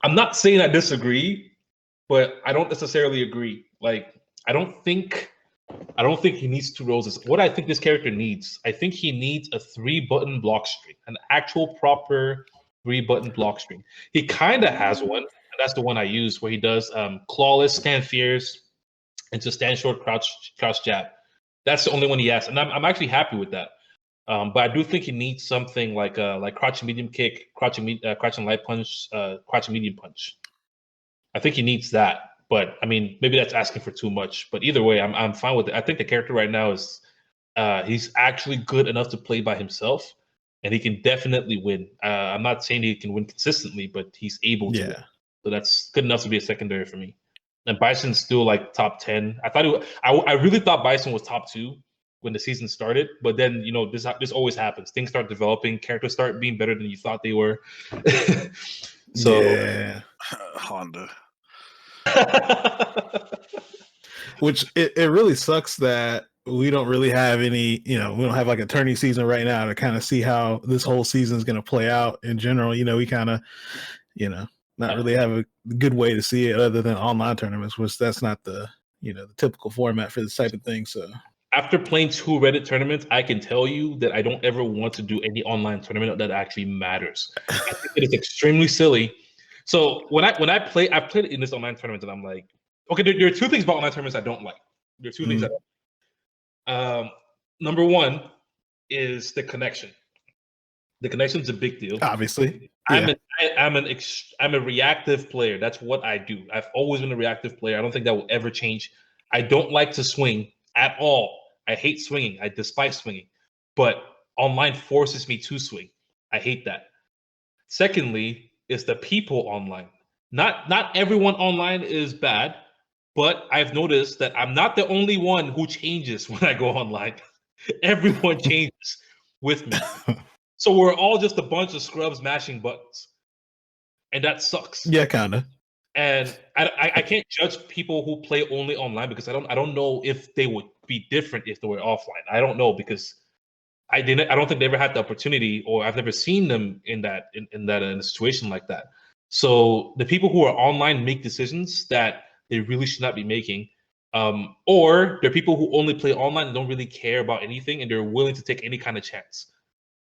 I'm not saying I disagree, but I don't necessarily agree. Like, I don't think he needs 2 roses. What I think this character needs, I think he needs a 3-button block string, an actual proper 3-button block string. He kind of has one, and that's the one I use, where he does clawless, stand fierce, and to stand short, crouch jab. That's the only one he has, and I'm actually happy with that. But I do think he needs something like crouching medium kick, crouching light punch, crouching medium punch. I think he needs that. But I mean, maybe that's asking for too much. But either way, I'm fine with it. I think the character right now is he's actually good enough to play by himself, and he can definitely win. I'm not saying he can win consistently, but he's able to win. So that's good enough to be a secondary for me. And Bison's still like top 10. I really thought Bison was top 2 when the season started, but then this always happens. Things start developing, characters start being better than you thought they were. So yeah. Honda. Which it really sucks that we don't really have any, we don't have like a tourney season right now to kind of see how this whole season is going to play out in general. We kind of, not really have a good way to see it other than online tournaments, which that's not the, the typical format for this type of thing. So after playing 2 Reddit tournaments, I can tell you that I don't ever want to do any online tournament that actually matters. I think it is extremely silly. So when I play, I've played in this online tournament, and I'm like, okay, there are 2 things about online tournaments I don't like. There are 2 things I don't like. Number 1 is the connection. The connection's a big deal. Obviously, yeah. I'm a reactive player. That's what I do. I've always been a reactive player. I don't think that will ever change. I don't like to swing at all. I hate swinging. I despise swinging. But online forces me to swing. I hate that. Secondly, is the people online. Not everyone online is bad, but I've noticed that I'm not the only one who changes when I go online. Everyone changes with me. So we're all just a bunch of scrubs mashing buttons. And that sucks. Yeah, kind of. And I can't judge people who play only online because I don't know if they would be different if they were offline. I don't know because I don't think they ever had the opportunity, or I've never seen them in a situation like that. So the people who are online make decisions that they really should not be making. Or they're people who only play online and don't really care about anything, and they're willing to take any kind of chance.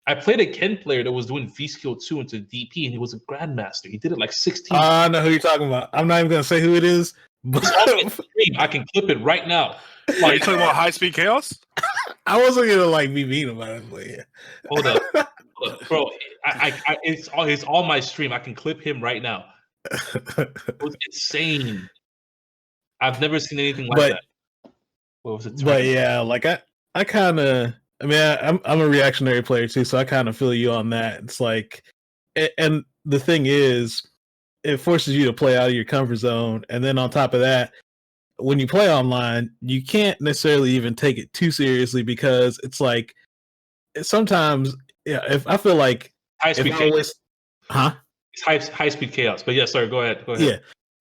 I played a Ken player that was doing V-Skill 2 into DP, and he was a Grandmaster. He did it like 16. I know who you're talking about. I'm not even going to say who it is. But I can clip it right now. Are you talking about High Speed Chaos? I wasn't going to be mean about it, but yeah. Hold up. Bro, it's on my stream. I can clip him right now. It was insane. I've never seen anything like that. What was it? But yeah, like I kind of, I mean, I'm a reactionary player too, so I kind of feel you on that. It's like, and the thing is, it forces you to play out of your comfort zone, and then on top of that, when you play online, you can't necessarily even take it too seriously because it's like sometimes, if I feel like high speed chaos, it's high speed chaos. But yeah, sorry, go ahead. Yeah,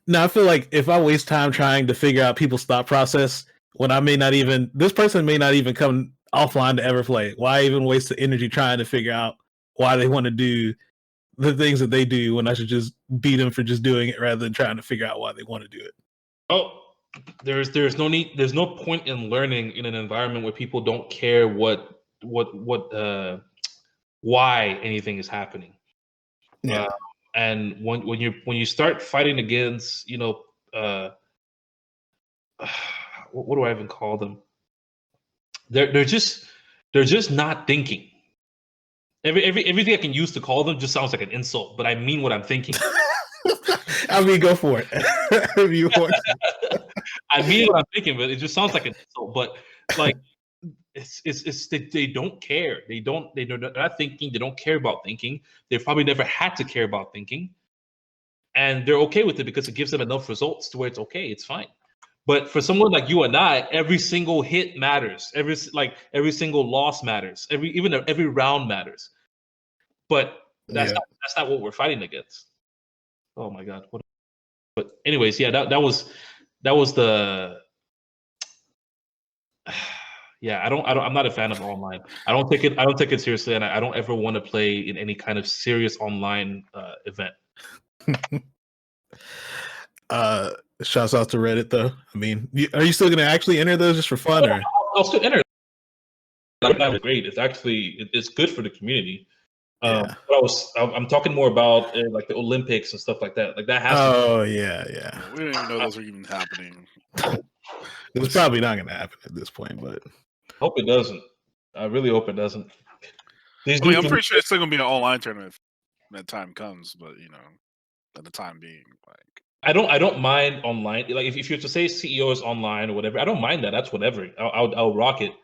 no, I feel like if I waste time trying to figure out people's thought process when this person may not even come offline to ever play. Why even waste the energy trying to figure out why they want to do the things that they do when I should just beat them for just doing it rather than trying to figure out why they want to do it? Oh, there's no need. There's no point in learning in an environment where people don't care why anything is happening. Yeah. And when you start fighting against, what do I even call them? They're just not thinking. Everything I can use to call them just sounds like an insult, but I mean what I'm thinking. I mean, go for it. I mean what I'm thinking, but it just sounds like an insult. But like, it's they don't care. They're not thinking. They don't care about thinking. They've probably never had to care about thinking, and they're okay with it because it gives them enough results to where it's okay. It's fine. But for someone like you and I, every single hit matters. Every single loss matters. Every round matters. But that's not what we're fighting against. Oh my God! What But anyways, yeah, that was the yeah. I'm not a fan of online. I don't take it seriously, and I don't ever want to play in any kind of serious online event. Shouts out to Reddit though. I mean, are you still gonna actually enter those just for fun, or? I'll still enter. That was great. It's good for the community. Yeah. But I'm talking more about like the Olympics and stuff like that. Like that has. Oh yeah. We don't even know those are even happening. It's probably not going to happen at this point, but hope it doesn't. I really hope it doesn't. I'm pretty sure it's still going to be an online tournament when that time comes, but at the time being, like I don't mind online. Like if you were to say CEO is online or whatever, I don't mind that. That's whatever. I'll rock it.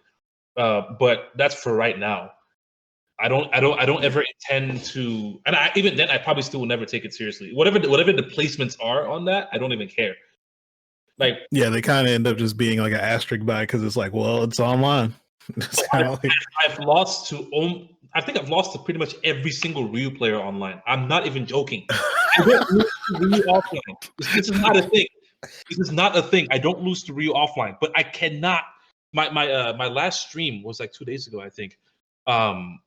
But that's for right now. I don't ever intend to, and even then, I probably still will never take it seriously. Whatever the placements are on that, I don't even care. Like, yeah, they kind of end up just being like an asterisk by because it's like, well, it's online. It's I've lost to I think I've lost to pretty much every single Ryu player online. I'm not even joking. I don't lose to Ryu offline. This is not a thing. This is not a thing. I don't lose to Ryu offline, but I cannot. My last stream was like 2 days ago, I think. I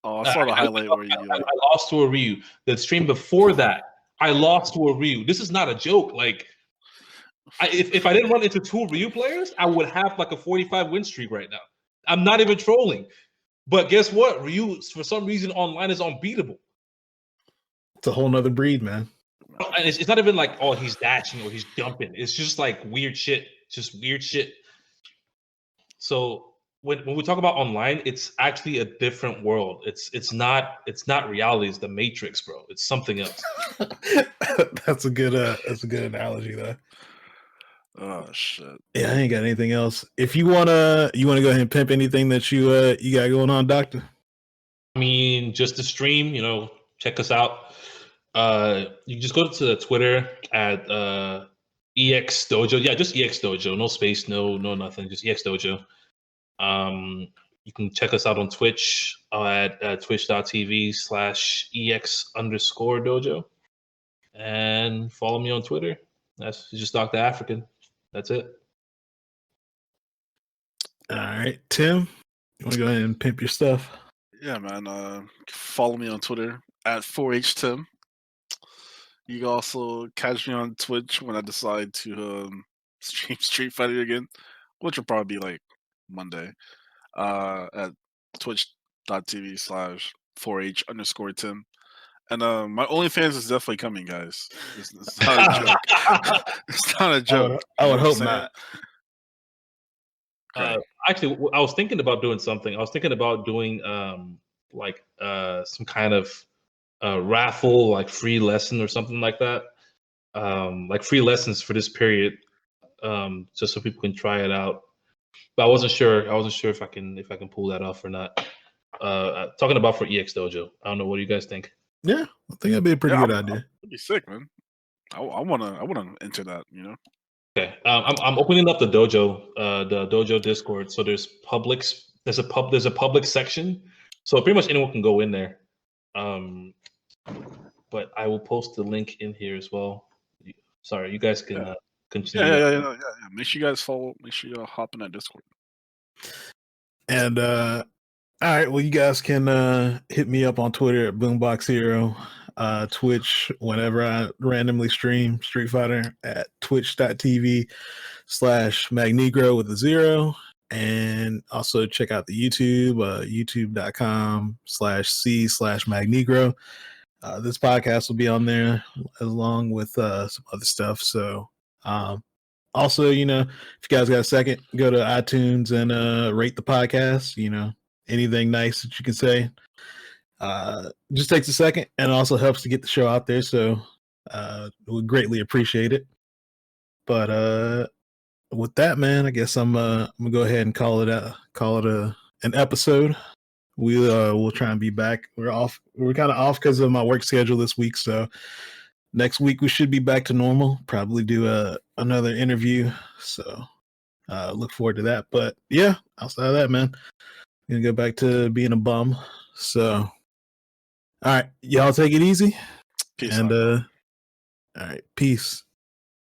saw the highlight where you. I lost to a Ryu. The stream before that, I lost to a Ryu. This is not a joke. Like, if I didn't run into 2 Ryu players, I would have like a 45 win streak right now. I'm not even trolling. But guess what? Ryu, for some reason, online is unbeatable. It's a whole nother breed, man. And it's not even like, oh, he's dashing or he's jumping. It's just like weird shit. Just weird shit. So when we talk about online, it's actually a different world. It's not reality. It's the Matrix, bro. It's something else. That's a good analogy though. Oh shit. Yeah, I ain't got anything else. If you wanna go ahead and pimp anything that you got going on, Doctor. I mean, just the stream, check us out. You just go to the Twitter at EX Dojo. Yeah, just EX Dojo. No space, no nothing. Just EX Dojo. You can check us out on Twitch at twitch.tv/EX_dojo. And follow me on Twitter. That's just Docta Afrikan. That's it. All right, Tim, you want to go ahead and pimp your stuff? Yeah, man. Follow me on Twitter at 4HTim. You can also catch me on Twitch when I decide to stream Street Fighter again, which will probably be like Monday, at twitch.tv/4H_Tim. And my OnlyFans is definitely coming, guys. It's not a joke. It's not a joke. I would hope not. Actually, I was thinking about doing something. I was thinking about doing some kind of raffle, like free lesson or something like that. Like free lessons for this period, just so people can try it out. But I wasn't sure if I can pull that off or not. Talking about for EX Dojo. I don't know. What do you guys think? Yeah, I think that'd be a pretty good idea. It'd be sick, man. I wanna enter that. Okay. I'm opening up the dojo Discord. So there's there's a public section. So pretty much anyone can go in there. But I will post the link in here as well. Sorry, you guys can continue. Yeah. Make sure you guys follow. Make sure you hop in that Discord. And all right, well, you guys can hit me up on Twitter at Boombox Hero, Twitch whenever I randomly stream Street Fighter at twitch.tv/Magnegro with a 0. And also check out the YouTube, youtube.com/C/Magnegro. This podcast will be on there along with some other stuff. So also, if you guys got a second, go to iTunes and rate the podcast. Anything nice that you can say. Just takes a second and also helps to get the show out there. So we greatly appreciate it. But with that, man, I guess I'm gonna go ahead and call it an episode. We'll try and be back. We're kind of off because of my work schedule this week. So next week we should be back to normal. Probably do another interview. So look forward to that. But yeah, outside of that, man, I'm gonna go back to being a bum. So all right, y'all take it easy. Peace and out. All right. Peace.